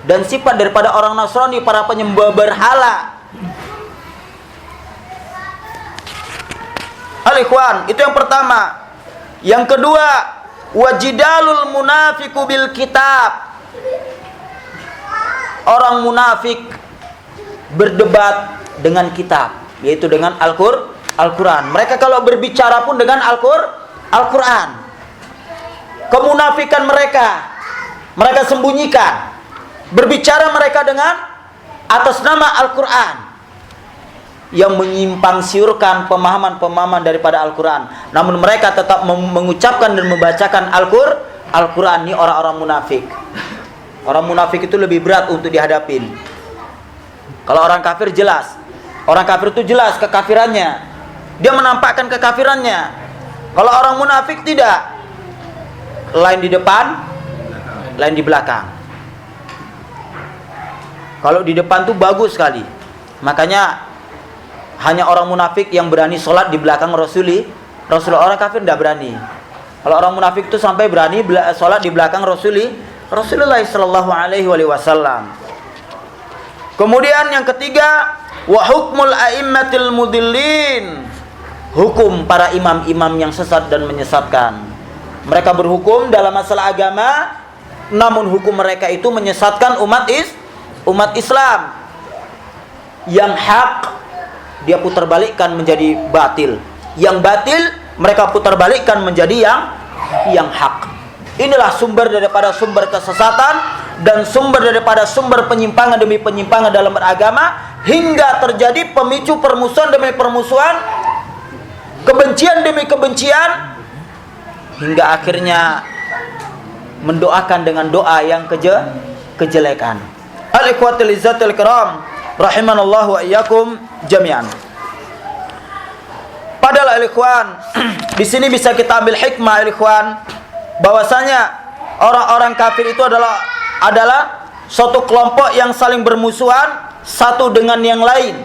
dan sifat daripada orang Nasrani, para penyembah berhala. Al-ikhwan, itu yang pertama. Yang kedua, wajidalul munafiqu bil kitab. Orang munafik berdebat dengan kitab, yaitu dengan Al-Quran. Mereka kalau berbicara pun dengan Al-Quran. Kemunafikan mereka sembunyikan. Berbicara mereka dengan atas nama Al-Quran, yang menyimpang siurkan pemahaman-pemahaman daripada Al-Quran. Namun mereka tetap mengucapkan dan membacakan Al-Quran. Ini orang-orang munafik. Orang munafik itu lebih berat untuk dihadapin. Kalau orang kafir jelas, orang kafir itu jelas kekafirannya, dia menampakkan kekafirannya. Kalau orang munafik tidak, lain di depan, lain di belakang. Kalau di depan tuh bagus sekali, makanya hanya orang munafik yang berani sholat di belakang Rasulullah. Orang kafir tidak berani. Kalau orang munafik itu sampai berani sholat di belakang Rasulullah sallallahu alaihi wasallam. Kemudian yang ketiga, wa hukmul a'immatil mudillin. Hukum para imam-imam yang sesat dan menyesatkan. Mereka berhukum dalam masalah agama, namun hukum mereka itu menyesatkan umat Islam. Yang hak dia putar balikkan menjadi batil. Yang batil mereka putar balikkan menjadi yang hak. Inilah sumber daripada sumber kesesatan dan sumber daripada sumber penyimpangan demi penyimpangan dalam beragama, hingga terjadi pemicu permusuhan demi permusuhan, kebencian demi kebencian, hingga akhirnya mendoakan dengan doa yang kejelekan. Al-ikhwatul izzatul kiram, rahimanallahu wa iyyakum jami'an. Padahal al-ikhwan, di sini bisa kita ambil hikmah al-ikhwan, bahwasanya orang-orang kafir itu adalah suatu kelompok yang saling bermusuhan satu dengan yang lain.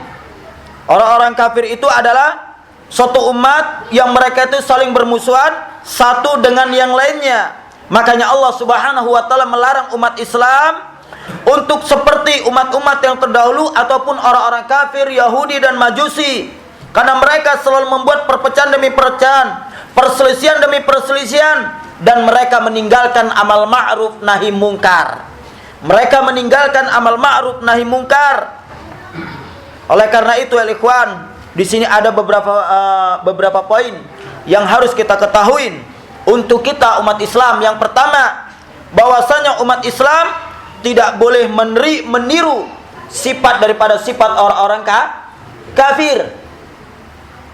Orang-orang kafir itu adalah suatu umat yang mereka itu saling bermusuhan satu dengan yang lainnya. Makanya Allah Subhanahu wa taala melarang umat Islam untuk seperti umat-umat yang terdahulu ataupun orang-orang kafir Yahudi dan Majusi, karena mereka selalu membuat perpecahan demi perpecahan, perselisihan demi perselisihan, dan mereka meninggalkan amal ma'ruf nahi mungkar. Mereka meninggalkan amal ma'ruf nahi mungkar. Oleh karena itu ya ikhwan, di sini ada beberapa poin yang harus kita ketahui untuk kita umat Islam. Yang pertama, bahwasanya umat Islam tidak boleh meniru sifat daripada sifat orang-orang kafir.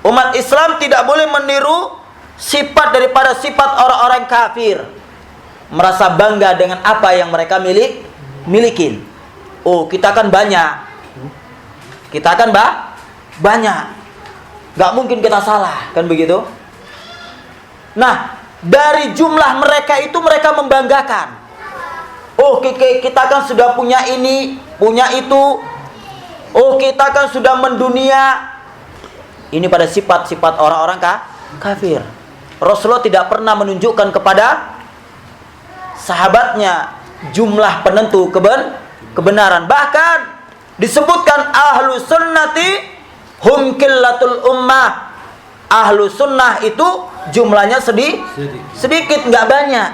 Umat Islam tidak boleh meniru sifat daripada sifat orang-orang kafir. Merasa bangga dengan apa yang mereka milikin. Oh, kita kan banyak. Kita kan banyak. Gak mungkin kita salah, kan begitu? Nah, dari jumlah mereka itu mereka membanggakan. Oh, kita kan sudah punya ini, punya itu. Oh, kita kan sudah mendunia. Ini pada sifat-sifat orang-orang kafir. Rasulullah tidak pernah menunjukkan kepada sahabatnya jumlah penentu kebenaran. Bahkan disebutkan ahlu sunnati hum qillatul ummah. Ahlu sunnah itu jumlahnya sedikit, nggak banyak.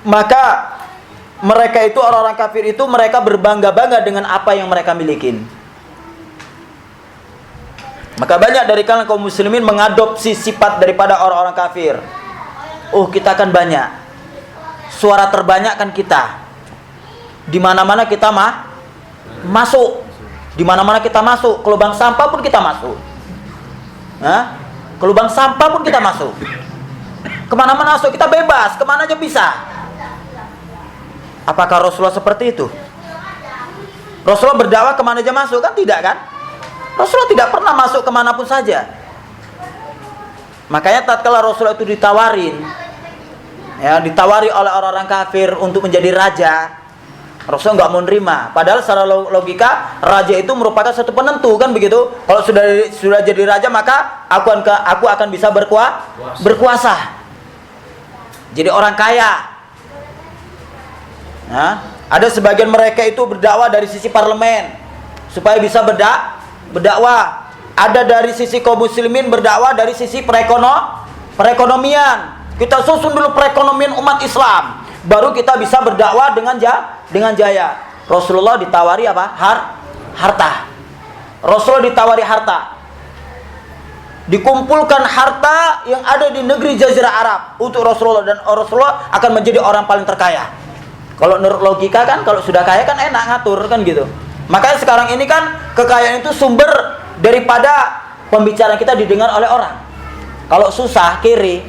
Maka mereka itu, orang-orang kafir itu, mereka berbangga-bangga dengan apa yang mereka milikin. Maka banyak dari kalangan kaum muslimin mengadopsi sifat daripada orang-orang kafir. Oh, kita kan banyak. Suara terbanyak kan kita. Di mana-mana kita masuk. Di mana-mana kita masuk. Ke lubang sampah pun kita masuk. Ke lubang sampah pun kita masuk. Kemana-mana masuk, kita bebas. Kemana aja bisa. Apakah Rasulullah seperti itu? Rasulullah berdakwah kemana aja masuk? Kan tidak kan? Rasulullah tidak pernah masuk kemanapun saja. Makanya tatkala Rasulullah itu ditawari oleh orang-orang kafir untuk menjadi raja, Rasulullah nggak mau nerima. Padahal secara logika raja itu merupakan satu penentu, kan begitu? Kalau sudah jadi raja, maka aku akan bisa berkuasa. Jadi orang kaya. Ada sebagian mereka itu berdakwah dari sisi parlemen supaya bisa berdakwah. Ada dari sisi kaum muslimin berdakwah dari sisi perekonomian. Kita susun dulu perekonomian umat Islam, baru kita bisa berdakwah dengan jaya. Rasulullah ditawari apa? Harta. Rasulullah ditawari harta. Dikumpulkan harta yang ada di negeri Jazirah Arab untuk Rasulullah, dan Rasulullah akan menjadi orang paling terkaya. Kalau menurut logika kan, kalau sudah kaya kan enak ngatur, kan gitu. Makanya sekarang ini kan kekayaan itu sumber daripada pembicaraan kita didengar oleh orang. Kalau susah, kiri,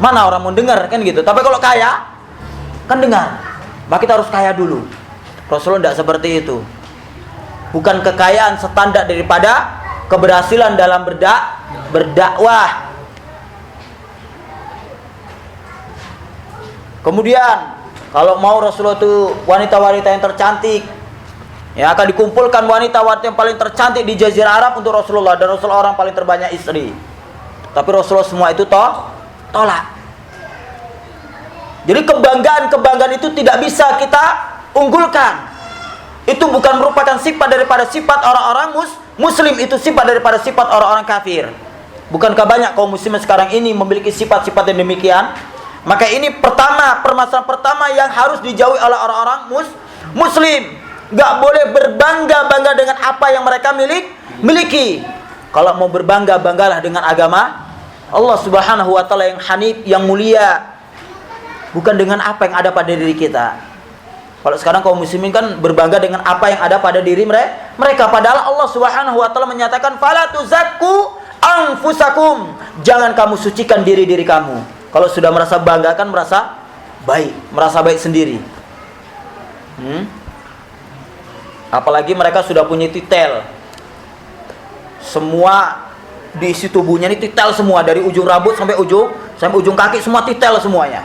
mana orang mau dengar, kan gitu. Tapi kalau kaya, kan dengar. Maka kita harus kaya dulu. Rasulullah tidak seperti itu. Bukan kekayaan standar daripada keberhasilan dalam berdakwah. Kemudian kalau mau Rasulullah itu wanita-wanita yang tercantik, ya akan dikumpulkan wanita-wanita yang paling tercantik di Jazirah Arab untuk Rasulullah, dan Rasulullah orang paling terbanyak istri. Tapi Rasulullah semua itu tolak. Jadi kebanggaan itu tidak bisa kita unggulkan. Itu bukan merupakan sifat daripada sifat orang-orang muslim, itu sifat daripada sifat orang-orang kafir. Bukankah banyak kaum muslimin sekarang ini memiliki sifat-sifat yang demikian? Maka ini permasalahan pertama yang harus dijauhi oleh orang-orang muslim. Gak boleh berbangga-bangga dengan apa yang mereka miliki. Kalau mau berbangga, banggalah dengan agama Allah Subhanahu wa ta'ala yang hanif, yang mulia, bukan dengan apa yang ada pada diri kita. Kalau sekarang kaum muslimin kan berbangga dengan apa yang ada pada diri mereka. Padahal Allah Subhanahu wa ta'ala menyatakan, fala tuzakku anfusakum, jangan kamu sucikan diri-diri kamu. Kalau sudah merasa bangga kan merasa baik sendiri. Apalagi mereka sudah punya titel. Semua di isi tubuhnya ini titel semua, dari ujung rambut sampai ujung kaki, semua titel semuanya.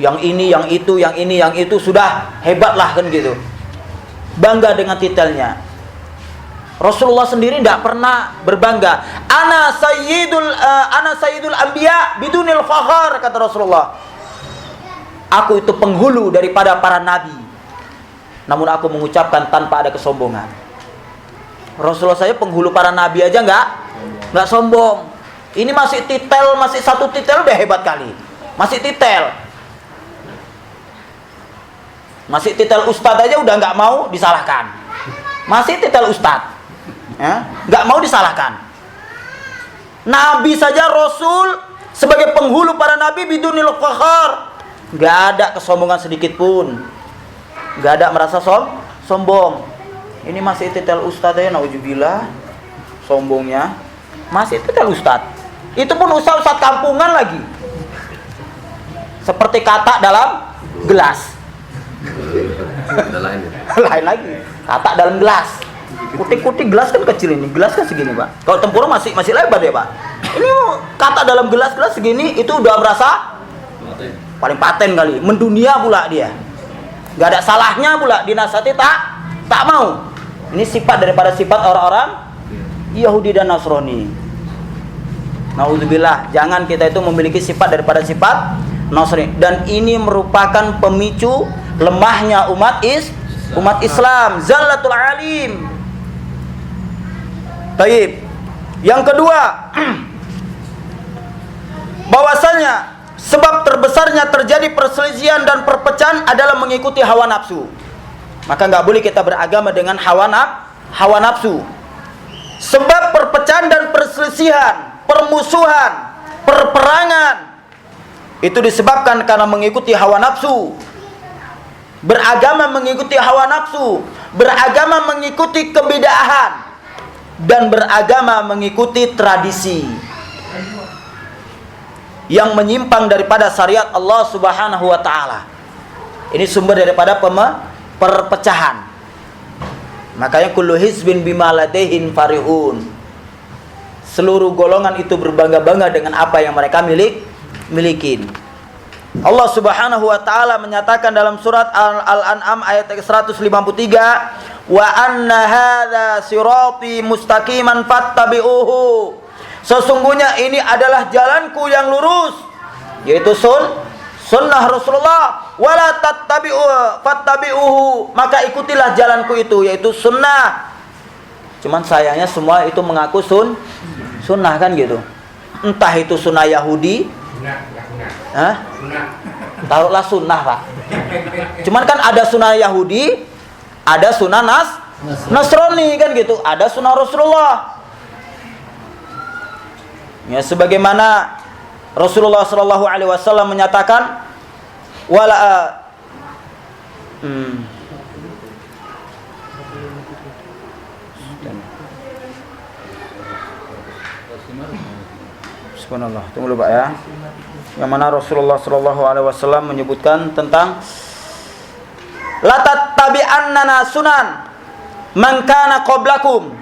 Yang ini, yang itu, yang ini, yang itu, sudah hebat lah, kan gitu. Bangga dengan titelnya. Rasulullah sendiri tidak pernah berbangga. Ana sayyidul anbiya bidunil fakhar, kata Rasulullah. Aku itu penghulu daripada para nabi, namun aku mengucapkan tanpa ada kesombongan. Rasulullah saya penghulu para nabi aja nggak sombong. Ini masih titel, masih satu titel udah hebat kali. Masih titel ustadz aja udah nggak mau disalahkan. Masih titel ustadz, nggak mau disalahkan. Nabi saja, Rasul sebagai penghulu para nabi bidunil fakhar, nggak ada kesombongan sedikit pun, nggak ada merasa sombong. Ini masih titel ustadz ya, nauzubillah. Sombongnya masih titel ustadz. Itu pun ustadz kampungan lagi. Seperti katak dalam gelas. Lain lagi. Katak dalam gelas. Kutik-kutik gelas kan kecil ini. Gelas kan segini, Pak. Kalau tempurung masih lebar ya, Pak. Ini katak dalam gelas segini itu udah berasa paling paten kali. Mendunia pula dia. Gak ada salahnya pula dinasihati tak mau. Ini sifat daripada sifat orang-orang Yahudi dan Nasrani. Nauzubillah, jangan kita itu memiliki sifat daripada sifat Nasrani. Dan ini merupakan pemicu lemahnya umat Islam, zallatul alim. Baik. Yang kedua, bahwasanya sebab terbesarnya terjadi perselisihan dan perpecahan adalah mengikuti hawa nafsu. Maka nggak boleh kita beragama dengan hawa nafsu. Sebab perpecahan dan perselisihan, permusuhan, perperangan itu disebabkan karena mengikuti hawa nafsu. Beragama mengikuti hawa nafsu, beragama mengikuti kebid'ahan, dan beragama mengikuti tradisi yang menyimpang daripada syariat Allah Subhanahu wa taala. Ini sumber daripada perpecahan. Makanya kullu hizbin bima ladaihim farihun. Seluruh golongan itu berbangga-bangga dengan apa yang mereka miliki. Allah Subhanahu wa taala menyatakan dalam surat Al-An'am ayat 153, wa anna hadza sirati mustaqiman fattabi'uhu. Sesungguhnya ini adalah jalanku yang lurus, yaitu sunnah Rasulullah. Wala fattabi'uhu, maka ikutilah jalanku itu, yaitu sunnah. Cuman sayangnya semua itu mengaku sunnah kan gitu. Entah itu sunnah Yahudi, taruhlah sunnah, Pak. Cuman kan ada sunnah Yahudi, ada sunnah Nasrani kan gitu, ada sunnah Rasulullah. Ya, sebagaimana Rasulullah sallallahu alaihi wasallam menyatakan Subhanallah, tunggu dulu Pak ya. Yang mana Rasulullah sallallahu alaihi wasallam menyebutkan tentang la tattabi'annana sunan man kana qablakum.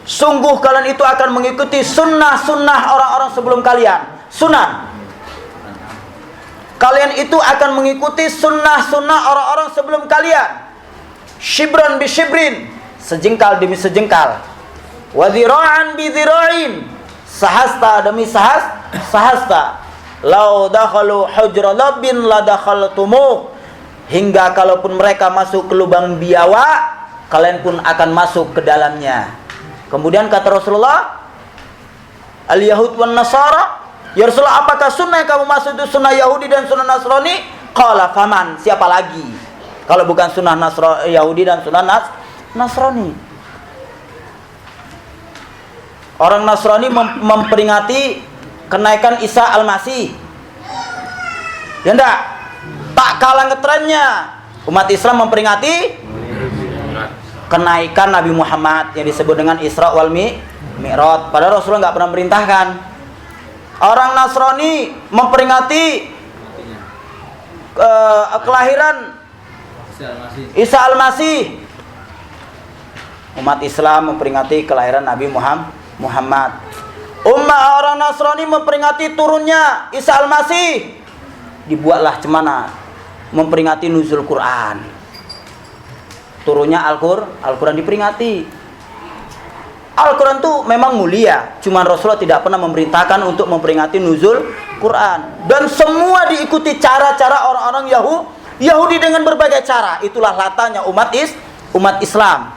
Sungguh kalian itu akan mengikuti sunnah-sunnah orang-orang sebelum kalian. Sunnah. Kalian itu akan mengikuti sunnah-sunnah orang-orang sebelum kalian. Shibran bi shibrin, sejengkal demi sejengkal. Wa dhira'an bi dhira'in, sahasta demi sahasta. Lau dakhalu hujra labbin la dakhaltumuh. Hingga kalaupun mereka masuk ke lubang biawak, kalian pun akan masuk ke dalamnya. Kemudian kata Rasulullah, al-Yahud wan Nasara, ya Rasulullah, apakah sunnah yang kamu maksud itu sunnah Yahudi dan sunnah Nasrani? Qala faman, siapa lagi kalau bukan sunnah Yahudi dan sunnah Nasrani? Orang Nasrani memperingati kenaikan Isa Al-Masih. Ya enggak? Tak kalah ngetrennya umat Islam memperingati kenaikan Nabi Muhammad yang disebut dengan Isra wal Mi'raj. Padahal Rasulullah nggak pernah merintahkan. Orang Nasrani memperingati kelahiran Isa Al-Masih. Umat Islam memperingati kelahiran Nabi Muhammad. Umat orang Nasrani memperingati turunnya Isa Al-Masih. Dibuatlah cemana memperingati nuzul Quran. Turunnya Al-Quran diperingati. Al-Quran itu memang mulia, cuman Rasulullah tidak pernah memerintahkan untuk memperingati nuzul Quran. Dan semua diikuti cara-cara orang-orang Yahudi dengan berbagai cara. Itulah latanya umat Islam.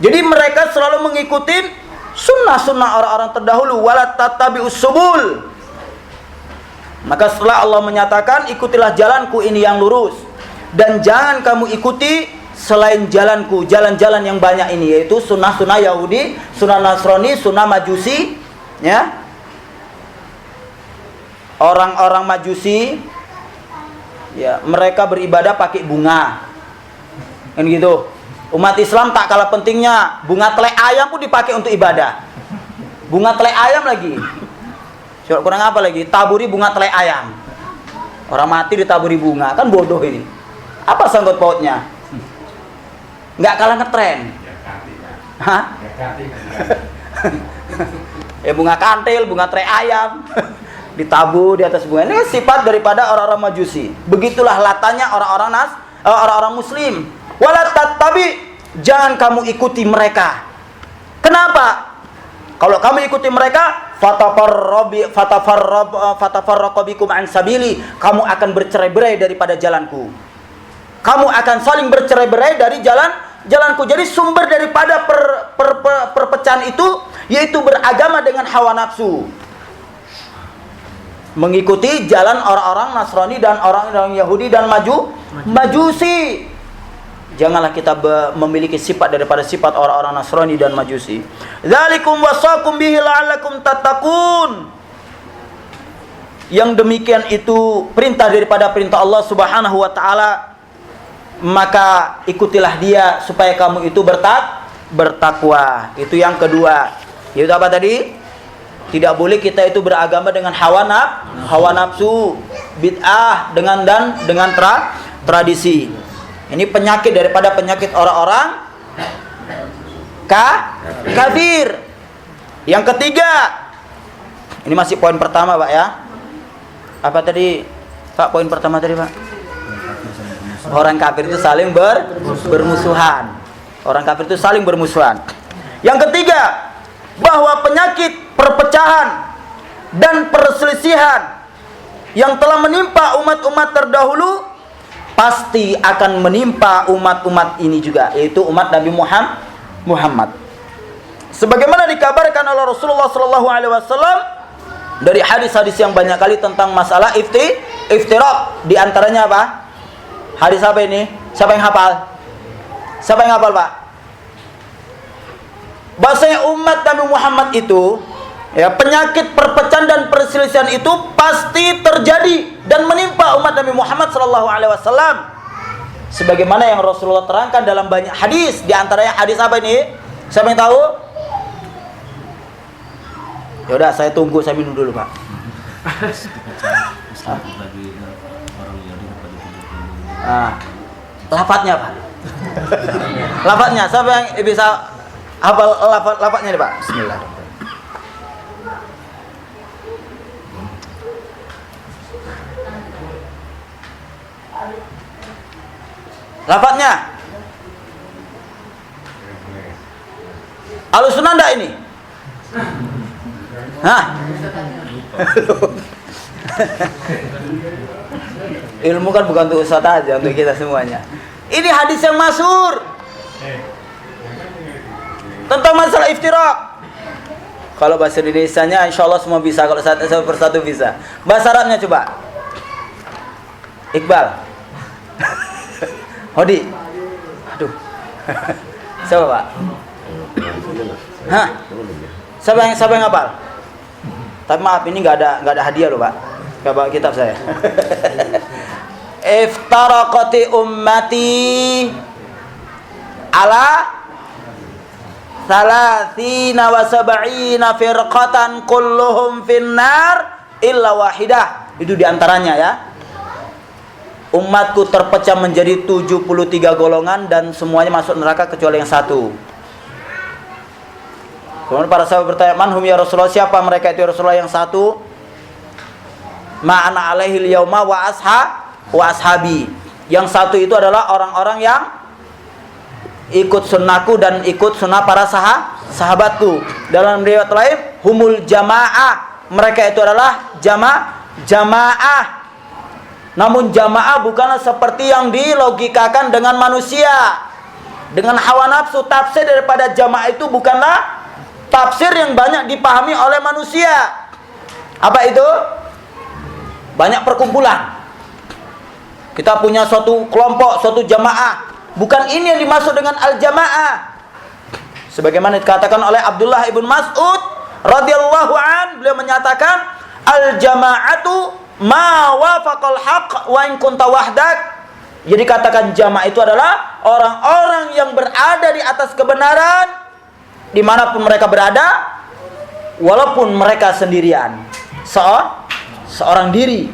Jadi mereka selalu mengikuti sunnah-sunnah orang-orang terdahulu. Wala tattabi'us subul. Maka setelah Allah menyatakan ikutilah jalanku ini yang lurus, dan jangan kamu ikuti selain jalanku, jalan-jalan yang banyak ini, yaitu sunnah-sunnah Yahudi, sunnah Nasrani, sunnah Majusi, ya. Orang-orang Majusi, ya, mereka beribadah pakai bunga, kan gitu. Umat Islam tak kalah pentingnya. Bunga telai ayam pun dipakai untuk ibadah. Bunga telai ayam lagi. Kurang apa lagi? Taburi bunga telai ayam. Orang mati ditaburi bunga. Kan bodoh ini. Apa sangkut pautnya? Nggak kalah ngetren. Hah? Bunga kantil, bunga telai ayam. Ditabur di atas bunga. Ini sifat daripada orang-orang Majusi. Begitulah latanya orang-orang Muslim. Wala tattabi, jangan kamu ikuti mereka. Kenapa? Kalau kamu ikuti mereka, fatafarraqu bikum an sabili, kamu akan bercerai-berai daripada jalanku. Kamu akan saling bercerai-berai dari jalanku. Jadi sumber daripada perpecahan itu yaitu beragama dengan hawa nafsu. Mengikuti jalan orang-orang Nasrani dan orang-orang Yahudi dan Majusi. Janganlah kita memiliki sifat daripada sifat orang-orang Nasrani dan Majusi. Dzalikum wasaqum bihi la'allakum tattaqun. Yang demikian itu perintah daripada perintah Allah Subhanahu wa taala, maka ikutilah dia supaya kamu itu bertakwa. Itu yang kedua. Yaitu apa tadi? Tidak boleh kita itu beragama dengan hawa nafsu, bid'ah dengan tradisi. Ini penyakit daripada penyakit orang-orang kafir. Yang ketiga, ini masih poin pertama, Pak ya. Apa tadi, Pak? Poin pertama tadi, Pak. Orang kafir itu saling bermusuhan. Orang kafir itu saling bermusuhan. Yang ketiga, bahwa penyakit perpecahan dan perselisihan yang telah menimpa umat-umat terdahulu pasti akan menimpa umat-umat ini juga, yaitu umat Nabi Muhammad. Sebagaimana dikabarkan oleh Rasulullah SAW dari hadis-hadis yang banyak kali tentang masalah iftiraq. Di antaranya apa? Hadis apa ini? Siapa yang hafal? Siapa yang hafal, Pak? Bahasanya umat Nabi Muhammad itu, ya, penyakit perpecahan dan perselisihan itu pasti terjadi dan menimpa umat Nabi Muhammad SAW. Sebagaimana yang Rasulullah terangkan dalam banyak hadis. Di antaranya hadis apa ini? Siapa yang tahu? Yaudah, saya tunggu, saya minum dulu, Pak. Lafadznya, Pak. Lafadznya, siapa yang bisa hafal lafadznya nih, Pak? Bismillah. Lafadznya Ahlussunnah enggak ini? Hah? Ilmu kan bukan untuk ustaz aja, untuk kita semuanya. Ini hadis yang masyhur tentang masalah iftiraq. Kalau bahasa Indonesianya insyaallah semua bisa, kalau satu persatu bisa. Bahasa Arabnya coba. Iqbal. Hodi. Aduh. Siapa, Pak? Hah? Siapa yang hafal? Tapi maaf, ini enggak ada hadiah loh, Pak. Enggak bawa kitab saya. Iftaraqati ummati ala 30 wa 70 firqatan kulluhum finnar illa wahidah. Itu diantaranya ya. Umatku terpecah menjadi 73 golongan dan semuanya masuk neraka kecuali yang satu. Kemudian para sahabat bertanya, "Man hum ya Rasulullah?" Siapa mereka itu ya Rasulullah? Yang satu, "Ma'ana alaihil yauma wa ashabi." Yang satu itu adalah orang-orang yang ikut sunnahku dan ikut sunnah para sahabatku. Dalam riwayat lain, humul jamaah. Mereka itu adalah jamaah. Namun jamaah bukanlah seperti yang dilogikakan dengan manusia, dengan hawa nafsu. Tafsir daripada jamaah itu bukanlah tafsir yang banyak dipahami oleh manusia. Apa itu? Banyak perkumpulan. Kita punya suatu kelompok, suatu jamaah. Bukan ini yang dimaksud dengan al-jamaah. Sebagaimana dikatakan oleh Abdullah ibn Mas'ud radhiyallahu an, beliau menyatakan al-jama'atu ma wafaqal haqq wa in kunta wahdak Jadi katakan jamaah itu adalah orang-orang yang berada di atas kebenaran dimanapun mereka berada, walaupun mereka sendirian, seorang diri,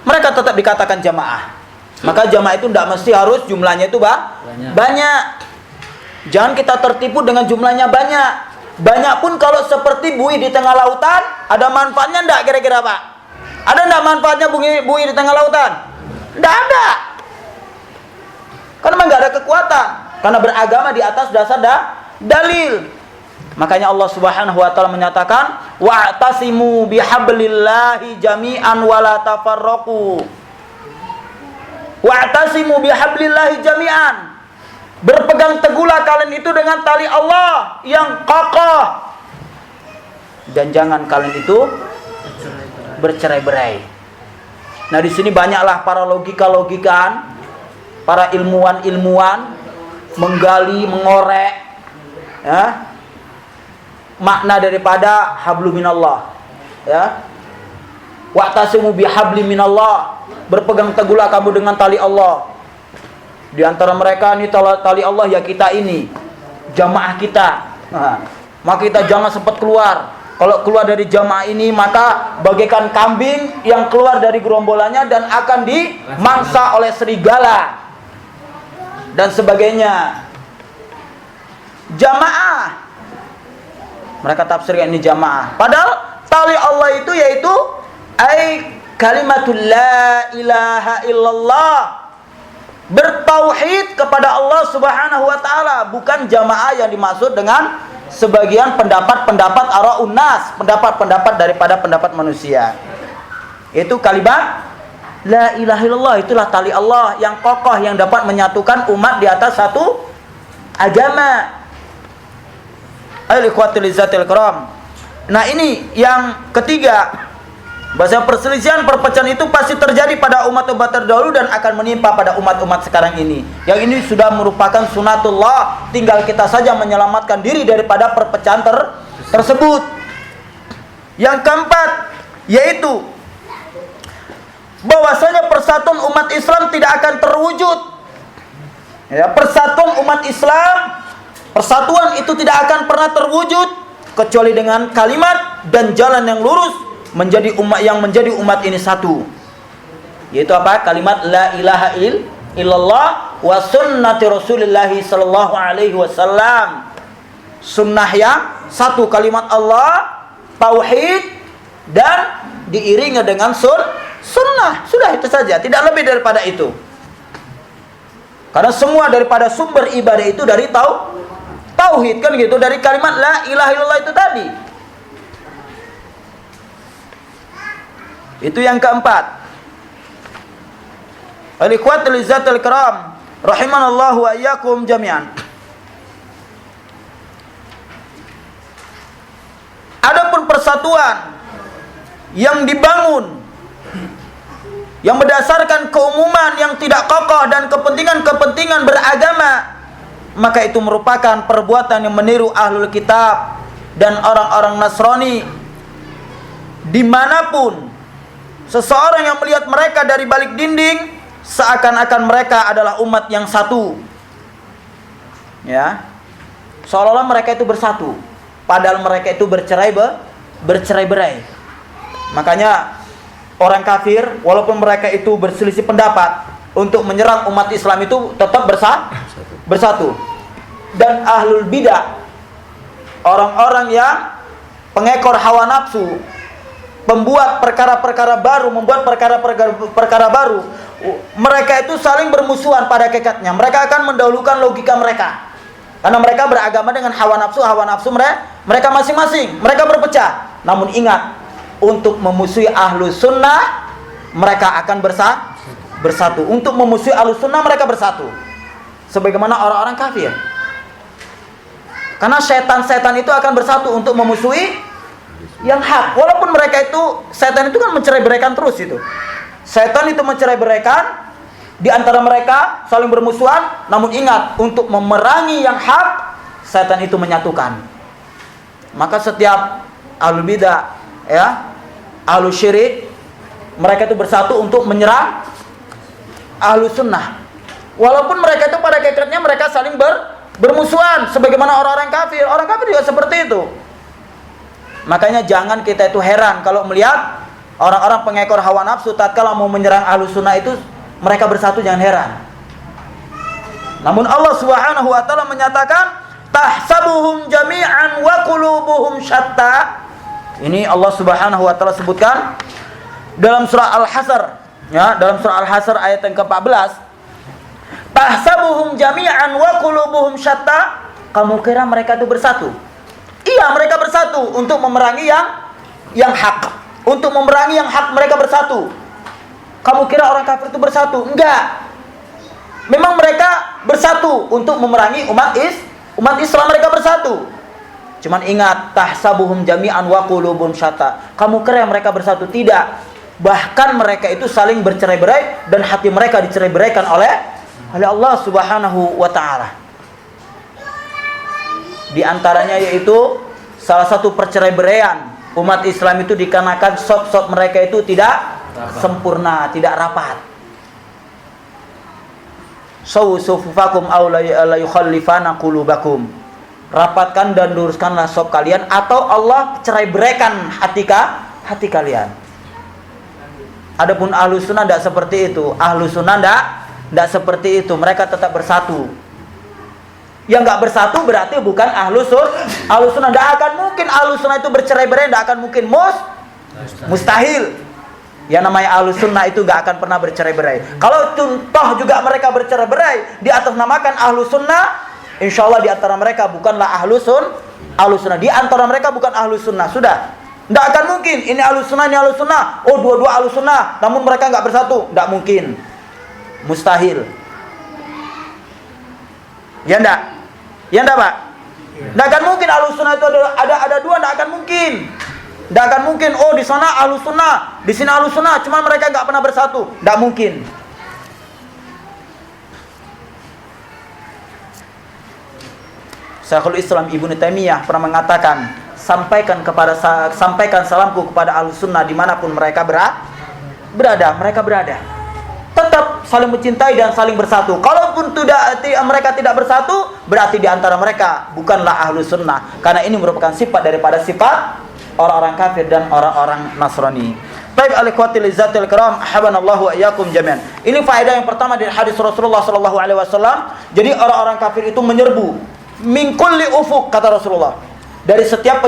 mereka tetap dikatakan jamaah. Maka jamaah itu tidak mesti harus jumlahnya itu banyak. Jangan kita tertipu dengan jumlahnya banyak. Banyak pun kalau seperti buih di tengah lautan, ada manfaatnya enggak kira-kira Pak? Ada enggak manfaatnya buih di tengah lautan? Enggak ada. Karena memang enggak ada kekuatan. Karena beragama di atas dasar dalil. Makanya Allah Subhanahu wa taala menyatakan, wa'tasimu bihablillahi jami'an wa la tafarraqu. Wa'tasimu bihablillahi jami'an. Berpegang teguhlah kalian itu dengan tali Allah yang kokoh. Dan jangan kalian itu bercerai-berai. Nah, di sini banyaklah para logika-logikaan, para ilmuwan menggali, mengorek ya, makna daripada hablum minallah ya. Wa'tasimu bihabli minallah, berpegang teguhlah kamu dengan tali Allah. Di antara mereka ini tali Allah ya kita ini, jamaah kita. Nah, maka kita jangan sempat keluar. Kalau keluar dari jamaah ini maka bagaikan kambing yang keluar dari gerombolannya dan akan dimangsa oleh serigala dan sebagainya. Jamaah, mereka tafsirkan ini jamaah. Padahal tali Allah itu yaitu kalimatul la ilaha illallah, bertauhid kepada Allah Subhanahu wa taala, bukan jamaah yang dimaksud dengan sebagian pendapat-pendapat ara'un nas, pendapat-pendapat daripada pendapat manusia. Itu kalimat la ilaha illallah, itulah tali Allah yang kokoh yang dapat menyatukan umat di atas satu agama. Al-ikhwatul izzatil kiram. Nah, ini yang ketiga. Bahasa perselisihan, perpecahan itu pasti terjadi pada umat-umat terdahulu dan akan menimpa pada umat-umat sekarang ini. Yang ini sudah merupakan sunatullah, tinggal kita saja menyelamatkan diri daripada perpecahan tersebut. Yang keempat, yaitu bahwasanya persatuan umat Islam tidak akan terwujud. Ya, persatuan umat Islam, persatuan itu tidak akan pernah terwujud kecuali dengan kalimat dan jalan yang lurus menjadi umat yang menjadi umat ini satu. Yaitu apa? Kalimat la ilaha illallah wa sunnati Rasulillah sallallahu alaihi wasallam. Sunnah yang satu, kalimat Allah, tauhid, dan diiringi dengan sunnah. Sudah itu saja, tidak lebih daripada itu. Karena semua daripada sumber ibadah itu dari tauhid, kan gitu, dari kalimat la ilaha illallah itu tadi. Itu yang keempat. Al-ikhwatul izzatul kiram, rahimanallahu wa iyyakum jami'an. Adapun persatuan yang dibangun yang berdasarkan keumuman yang tidak kokoh dan kepentingan-kepentingan beragama, maka itu merupakan perbuatan yang meniru ahlul kitab dan orang-orang Nasrani. Dimanapun seseorang yang melihat mereka dari balik dinding, seakan-akan mereka adalah umat yang satu. Ya. Seolah-olah mereka itu bersatu, padahal mereka itu bercerai-berai. Makanya orang kafir walaupun mereka itu berselisih pendapat untuk menyerang umat Islam itu tetap bersatu. Dan ahlul bidah, orang-orang yang pengekor hawa nafsu, membuat perkara-perkara baru, baru, mereka itu saling bermusuhan pada hakikatnya. Mereka akan mendahulukan logika mereka, karena mereka beragama dengan hawa nafsu mereka masing-masing. Mereka berpecah. Namun ingat, untuk memusuhi ahlu sunnah mereka akan bersatu. Untuk memusuhi ahlu sunnah mereka bersatu, sebagaimana orang-orang kafir. Karena setan-setan itu akan bersatu untuk memusuhi yang hak. Walaupun mereka itu, setan itu kan mencerai-beraikan terus itu. Setan itu mencerai-beraikan, di antara mereka saling bermusuhan. Namun ingat, untuk memerangi yang hak, setan itu menyatukan. Maka setiap ahlul bidah, ya, ahlul syirik, mereka itu bersatu untuk menyerang Ahlus Sunnah. Walaupun mereka itu pada hakikatnya mereka saling bermusuhan sebagaimana orang-orang kafir. Orang kafir juga seperti itu. Makanya jangan kita itu heran kalau melihat orang-orang pengekor hawa nafsu tatkala mau menyerang Ahlus Sunnah itu mereka bersatu, jangan heran. Namun Allah Subhanahu wa taala menyatakan tahsabuhum jami'an wa qulubuhum syatta. Ini Allah Subhanahu wa taala sebutkan dalam surah Al-Hasr, ya, dalam surah Al-Hasr ayat yang ke-14. Tahsabuhum jami'an wa qulubuhum syatta. Kamu kira mereka itu bersatu? Iya, mereka bersatu untuk memerangi yang hak. Untuk memerangi yang hak mereka bersatu. Kamu kira orang kafir itu bersatu? Enggak. Memang mereka bersatu untuk memerangi umat Islam, mereka bersatu. Cuman ingat, tahsabuhum jami'an wa qulubuhum syatta. Kamu kira mereka bersatu? Tidak. Bahkan mereka itu saling bercerai-berai dan hati mereka dicerai-beraikan oleh Allah Subhanahu wa taala. Di antaranya yaitu salah satu perceraian umat Islam itu dikarenakan sop-sop mereka itu tidak sempurna, tidak rapat. Sufufakum aw la yukhallifana qulubakum. Rapatkan dan luruskanlah sop kalian atau Allah cerai-beraikan hati kalian. Adapun Ahlus Sunnah tidak seperti itu. Ahlus Sunnah tidak seperti itu. Mereka tetap bersatu. Yang nggak bersatu berarti bukan Ahlus Sunnah. Tidak akan mungkin Ahlus Sunnah itu bercerai-berai, tidak akan mungkin. Mustahil. Yang namanya Ahlus Sunnah itu gak akan pernah bercerai-berai. Kalau contoh juga mereka bercerai-berai di atas namakan Ahlus Sunnah, insya Allah di antara mereka bukanlah Ahlus Sunnah. Di antara mereka bukan Ahlus Sunnah. Sudah. Gak akan mungkin ini Ahlus Sunnah, ini Ahlus Sunnah. Oh, dua-dua Ahlus Sunnah, namun mereka gak bersatu. Gak mungkin. Mustahil. Ya enggak? Ya enggak, Pak? Gak akan mungkin Ahlus Sunnah itu ada dua, gak akan mungkin. Tidak akan mungkin, oh di sana Ahlus Sunnah, di sini Ahlus Sunnah, cuma mereka nggak pernah bersatu. Tidak mungkin. Syekhul Islam Ibnu Taimiyah pernah mengatakan, sampaikan salamku kepada Ahlus Sunnah dimanapun mereka berada. Tetap saling mencintai dan saling bersatu. Kalaupun mereka tidak bersatu, berarti di antara mereka bukanlah Ahlus Sunnah. Karena ini merupakan sifat daripada sifat orang-orang kafir dan orang-orang Nasrani. Baik, alikhwatil izzatil kiram, habanallahu wa iyyakum jami'an. Ini faedah yang pertama dari hadis Rasulullah sallallahu alaihi wasallam. Jadi orang-orang kafir itu menyerbu min kulli ufuq, kata Rasulullah, dari setiap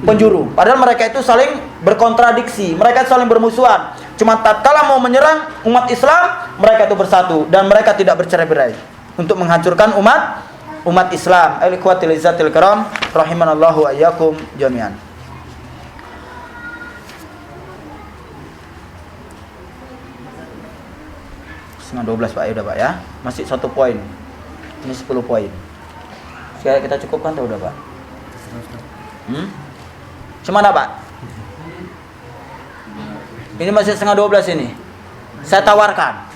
penjuru. Padahal mereka itu saling berkontradiksi, mereka saling bermusuhan. Cuma tatkala mau menyerang umat Islam, mereka itu bersatu dan mereka tidak bercerai-berai untuk menghancurkan umat Islam. Alikhwatil izzatil kiram, rahimanallahu wa iyyakum jami'an. Setengah 12 Pak, ya udah Pak ya. Masih 1 poin. Ini 10 poin. Sekarang kita cukupkan atau udah Pak? Cuma Pak? Ini masih setengah 12 ini. Saya tawarkan.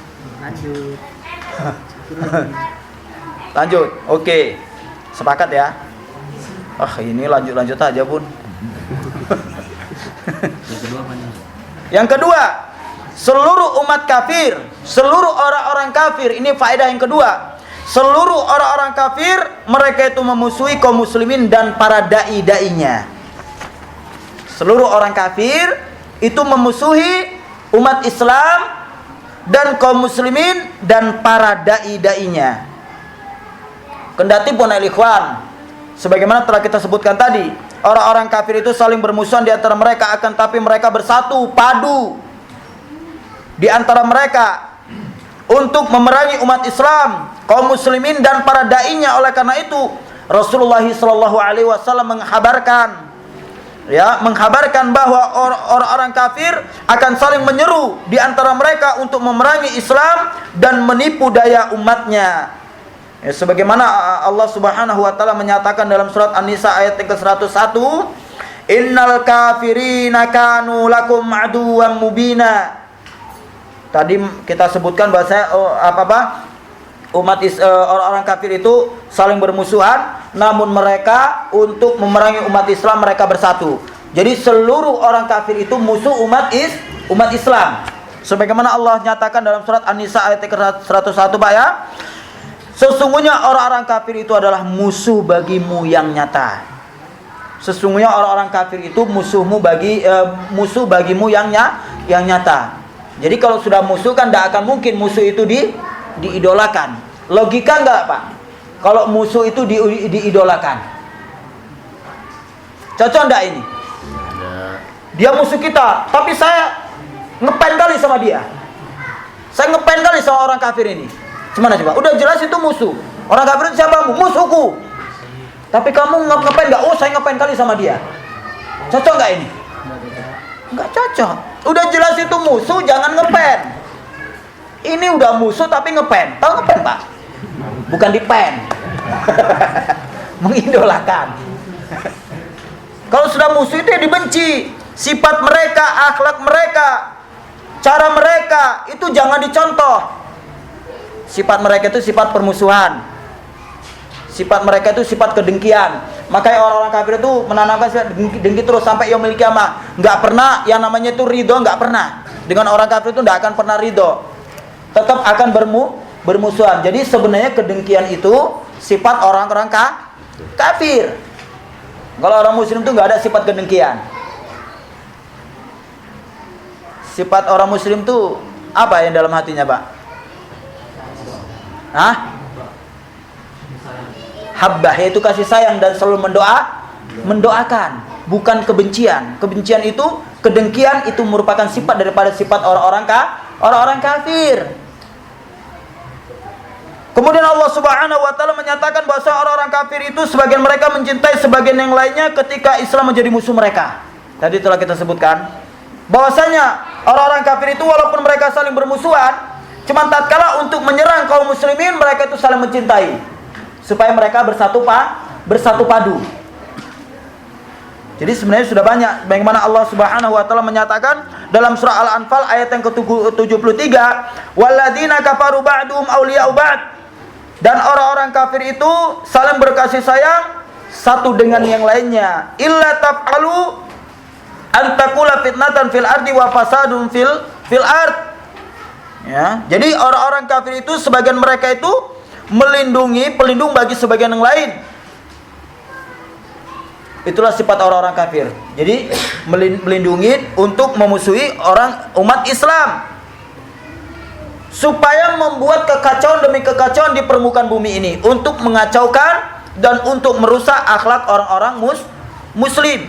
Lanjut. Oke. Sepakat ya? Ini lanjut aja Bun. Yang kedua, seluruh umat kafir, seluruh orang-orang kafir, ini faedah yang kedua. Seluruh orang-orang kafir, mereka itu memusuhi kaum muslimin dan para dai-dainya. Seluruh orang kafir itu memusuhi umat Islam dan kaum muslimin dan para dai-dainya. Kendati pun ikhwan, sebagaimana telah kita sebutkan tadi, orang-orang kafir itu saling bermusuhan di antara mereka, akan tapi mereka bersatu, padu di antara mereka untuk memerangi umat Islam, kaum muslimin dan para dai-nya. Oleh karena itu Rasulullah sallallahu alaihi wasallam menghabarkan bahwa orang-orang kafir akan saling menyeru di antara mereka untuk memerangi Islam dan menipu daya umatnya. Sebagaimana Allah Subhanahu wa taala menyatakan dalam surat An-Nisa ayat ke-101, innal kafirina kanu lakum aduwwan mubina. Tadi kita sebutkan bahwa orang-orang kafir itu saling bermusuhan, namun mereka untuk memerangi umat Islam mereka bersatu. Jadi seluruh orang kafir itu musuh umat Islam. Sebagaimana Allah nyatakan dalam surat An-Nisa ayat 101 Pak ya. Sesungguhnya orang-orang kafir itu adalah musuh bagimu yang nyata. Sesungguhnya orang-orang kafir itu musuh bagimu yang nyata. Jadi kalau sudah musuh kan tidak akan mungkin musuh itu diidolakan. Logika enggak Pak? Kalau musuh itu diidolakan. Cocok enggak ini? Dia musuh kita, tapi saya ngepen kali sama dia. Saya ngepen kali sama orang kafir ini. Gimana coba? Udah jelas itu musuh. Orang kafir itu siapa? Musuhku. Tapi kamu ngepen enggak? Oh, saya ngepen kali sama dia. Cocok enggak ini? Enggak cocok. Udah jelas itu musuh, jangan ngepen. Ini udah musuh tapi ngepen. Tahu ngepen, Pak? Bukan dipen. Mengidolakan. Kalau sudah musuh itu ya dibenci. Sifat mereka, akhlak mereka, cara mereka itu jangan dicontoh. Sifat mereka itu sifat permusuhan. Sifat mereka itu sifat kedengkian. Makanya orang-orang kafir itu menanamkan sifat dengki terus sampai yaumil qiyamah. Enggak pernah yang namanya itu ridho, enggak pernah. Dengan orang kafir itu enggak akan pernah ridho. Tetap akan bermusuhan. Jadi sebenarnya kedengkian itu sifat orang-orang kafir. Kalau orang muslim itu enggak ada sifat kedengkian. Sifat orang muslim itu apa yang dalam hatinya, Pak? Hah? Habbah, yaitu kasih sayang dan selalu mendoakan, bukan kebencian. Kebencian itu, kedengkian itu merupakan sifat daripada sifat orang-orang kafir. Kemudian Allah Subhanahu wa taala menyatakan bahwa orang-orang kafir itu sebagian mereka mencintai sebagian yang lainnya ketika Islam menjadi musuh mereka. Tadi telah kita sebutkan bahwasanya orang-orang kafir itu walaupun mereka saling bermusuhan, cuman tatkala untuk menyerang kaum muslimin mereka itu saling mencintai supaya mereka bersatu padu. Jadi sebenarnya sudah banyak bagaimana Allah Subhanahu wa taala menyatakan dalam surah Al-Anfal ayat yang ke-73, walladzina kafaru ba'duhum awliya'u ba'd. Dan orang-orang kafir itu saling berkasih sayang satu dengan yang lainnya. Illa taf'alu antakula fitnatan fil ardi wa fasadun fil ard. Ya, jadi orang-orang kafir itu sebagian mereka itu pelindung bagi sebagian yang lain. Itulah sifat orang-orang kafir. Jadi melindungi untuk memusuhi umat Islam, supaya membuat kekacauan demi kekacauan di permukaan bumi ini, untuk mengacaukan dan untuk merusak akhlak orang-orang muslim.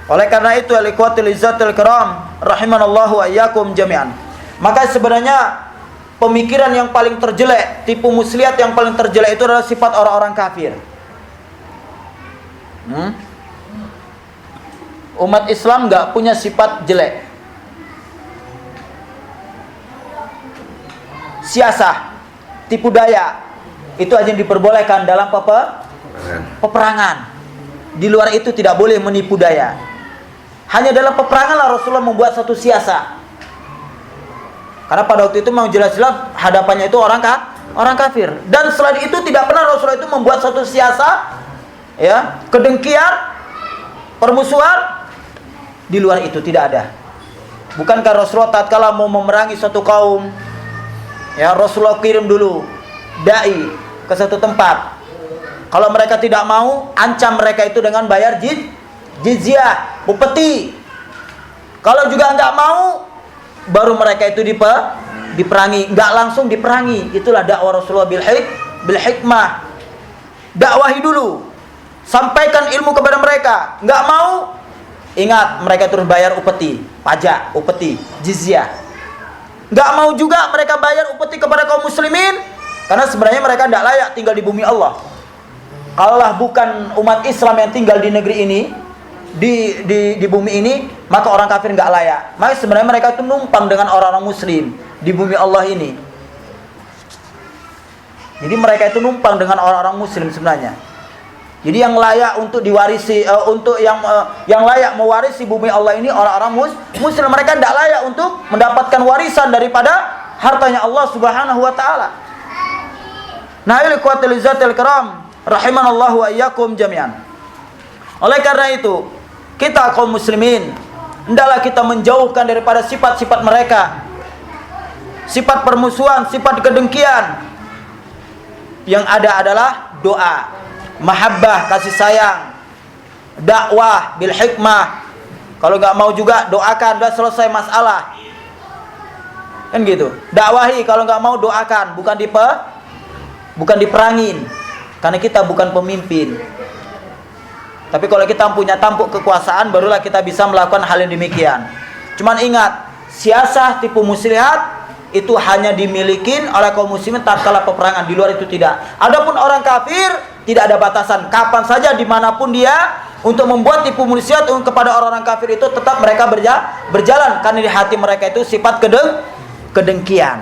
Oleh karena itu, al-ikhwatul izzatul kiram rahimanallahu wa iyyakum jami'an. Maka sebenarnya pemikiran yang paling terjelek, tipu muslihat yang paling terjelek itu adalah sifat orang-orang kafir. Umat Islam enggak punya sifat jelek. Siasah, tipu daya itu hanya diperbolehkan dalam peperangan. Di luar itu tidak boleh menipu daya. Hanya dalam peperangan lah Rasulullah membuat satu siasat. Karena pada waktu itu memang jelas-jelas hadapannya itu orang kafir. Dan selain itu tidak pernah Rasulullah itu membuat satu siasat, ya, kedengkian, permusuhan. Di luar itu tidak ada. Bukankah Rasulullah tatkala mau memerangi suatu kaum, ya, Rasulullah kirim dulu dai ke satu tempat. Kalau mereka tidak mau, ancam mereka itu dengan bayar jizyah, upeti. Kalau juga enggak mau, baru mereka itu diperangi. Enggak langsung diperangi. Itulah dakwah Rasulullah bil hikmah. Dakwahi dulu. Sampaikan ilmu kepada mereka. Enggak mau, ingat mereka terus bayar upeti, pajak, upeti, jizyah. Enggak mau juga mereka bayar upeti kepada kaum muslimin, karena sebenarnya mereka tidak layak tinggal di bumi Allah. Kalaulah bukan umat Islam yang tinggal di negeri ini, di bumi ini, maka orang kafir enggak layak. Maka sebenarnya mereka itu numpang dengan orang-orang muslim di bumi Allah ini. Jadi mereka itu numpang dengan orang-orang muslim sebenarnya. Jadi yang layak untuk diwarisi, untuk yang layak mewarisi bumi Allah ini orang-orang muslim. Mereka tidak layak untuk mendapatkan warisan daripada hartanya Allah Subhanahu wa taala. Nah, ikhwatul izzatil kiram rahimanallahu wa iyyakum jami'an. Oleh karena itu, kita kaum muslimin, hendaklah kita menjauhkan daripada sifat-sifat mereka. Sifat permusuhan, sifat kedengkian. Yang ada adalah doa, mahabbah, kasih sayang, dakwah bil hikmah. Kalau enggak mau juga doakan, sudah selesai masalah. Kan gitu. Dakwahi, kalau enggak mau doakan, bukan diperangin. Karena kita bukan pemimpin. Tapi kalau kita punya tampuk kekuasaan, barulah kita bisa melakukan hal yang demikian. Cuman ingat, siasah tipu muslihat itu hanya dimiliki oleh kaum muslimin tatkala peperangan, di luar itu tidak. Adapun orang kafir tidak ada batasan, kapan saja dimanapun dia untuk membuat tipu muslihat kepada orang-orang kafir itu tetap mereka berjalan, karena di hati mereka itu sifat kedengkian.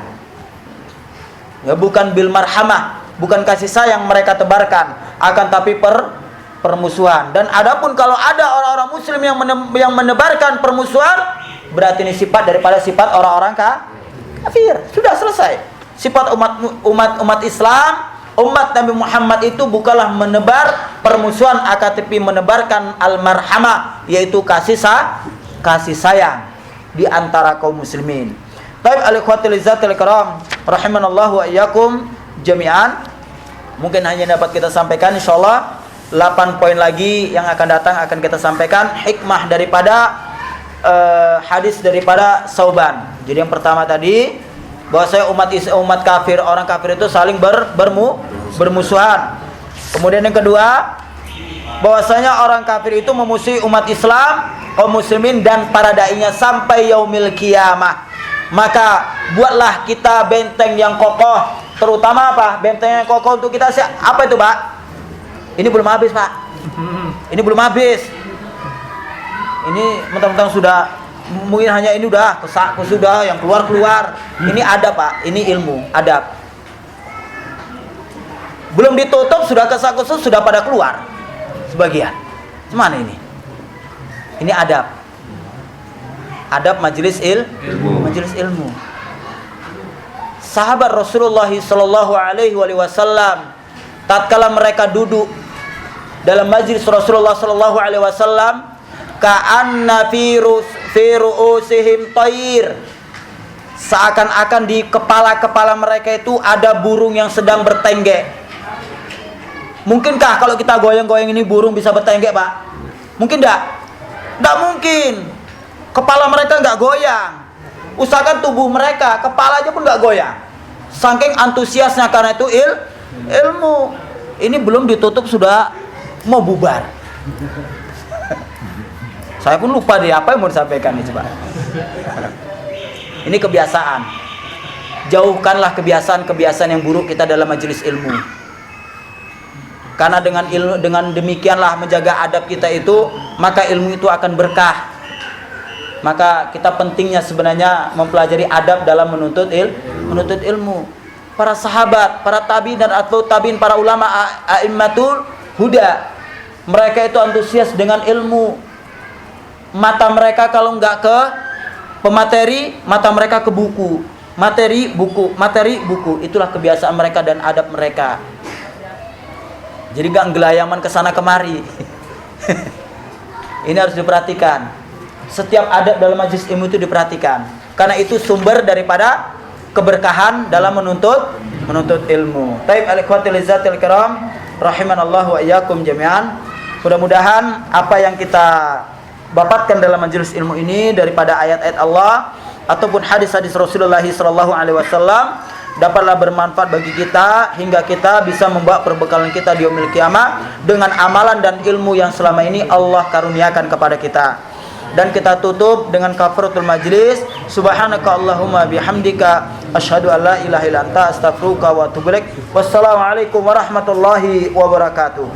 Ya, bukan bil marhamah, bukan kasih sayang mereka tebarkan, akan tapi permusuhan. Dan adapun kalau ada orang-orang muslim yang menebarkan permusuhan, berarti ini sifat daripada sifat orang-orang kafir. Sudah selesai. Sifat umat Islam, umat Nabi Muhammad itu bukanlah menebar permusuhan, akan tapi menebarkan al-marhamah, yaitu kasih sayang di antara kaum muslimin. Taib al-ikhwatil izzatil kiram, rahimanallahu wa iyyakum jami'an. Mungkin hanya dapat kita sampaikan, insyaallah 8 poin lagi yang akan datang akan kita sampaikan hikmah daripada hadis daripada Sauban. Jadi yang pertama tadi, bahwasanya umat kafir, orang kafir itu saling bermusuhan. Kemudian yang kedua, bahwasanya orang kafir itu memusuhi umat Islam, kaum muslimin dan para dai-nya sampai yaumil qiyamah. Maka buatlah kita benteng yang kokoh, terutama apa? Benteng yang kokoh untuk kita apa itu, Pak? Ini belum habis, Pak. Ini belum habis. Ini mentang-mentang sudah, mungkin hanya ini udah sudah yang keluar. Ini adab, Pak. Ini ilmu, adab. Belum ditutup sudah kesak-kusuk sudah pada keluar sebagian. Gimana ini? Ini adab. Adab majelis ilmu. Sahabat Rasulullah sallallahu alaihi wasallam tatkala mereka duduk dalam majelis Rasulullah sallallahu alaihi wasallam, ka'anna fi ru'usihim tayr, seakan-akan di kepala-kepala mereka itu ada burung yang sedang bertenggek. Mungkinkah kalau kita goyang-goyang ini burung bisa bertenggek, Pak? Mungkin enggak? Enggak mungkin. Kepala mereka enggak goyang. Usahakan tubuh mereka, kepala aja pun enggak goyang. Saking antusiasnya karena itu ilmu. Ini belum ditutup sudah mau bubar. Saya pun lupa deh apa yang mau disampaikan nih, coba. Ini kebiasaan. Jauhkanlah kebiasaan-kebiasaan yang buruk kita dalam majelis ilmu. Karena dengan demikianlah menjaga adab kita itu, maka ilmu itu akan berkah. Maka kita pentingnya sebenarnya mempelajari adab dalam menuntut ilmu. Para sahabat, para tabi'in dan atba'ut tabi'in, para ulama a'immatul huda, mereka itu antusias dengan ilmu. Mata mereka kalau enggak ke pemateri, mata mereka ke buku. Materi buku. Itulah kebiasaan mereka dan adab mereka. Jadi enggak gelayaman ke sana kemari. Ini harus diperhatikan. Setiap adab dalam majelis ilmu itu diperhatikan. Karena itu sumber daripada keberkahan dalam menuntut ilmu. Taib al-ikhwatil izzatil kiram, rahimanallahu wa iyyakum jami'an. Mudah-mudahan apa yang kita dapatkan dalam majelis ilmu ini daripada ayat-ayat Allah ataupun hadis-hadis Rasulullah sallallahu alaihi wasallam dapatlah bermanfaat bagi kita hingga kita bisa membawa perbekalan kita di yaumil qiyamah dengan amalan dan ilmu yang selama ini Allah karuniakan kepada kita. Dan kita tutup dengan kafaratul majlis. Subhanaka Allahumma bihamdika asyhadu an la ilaha illa anta astaghfiruka wa atubu ilaik. Wassalamualaikum warahmatullahi wabarakatuh.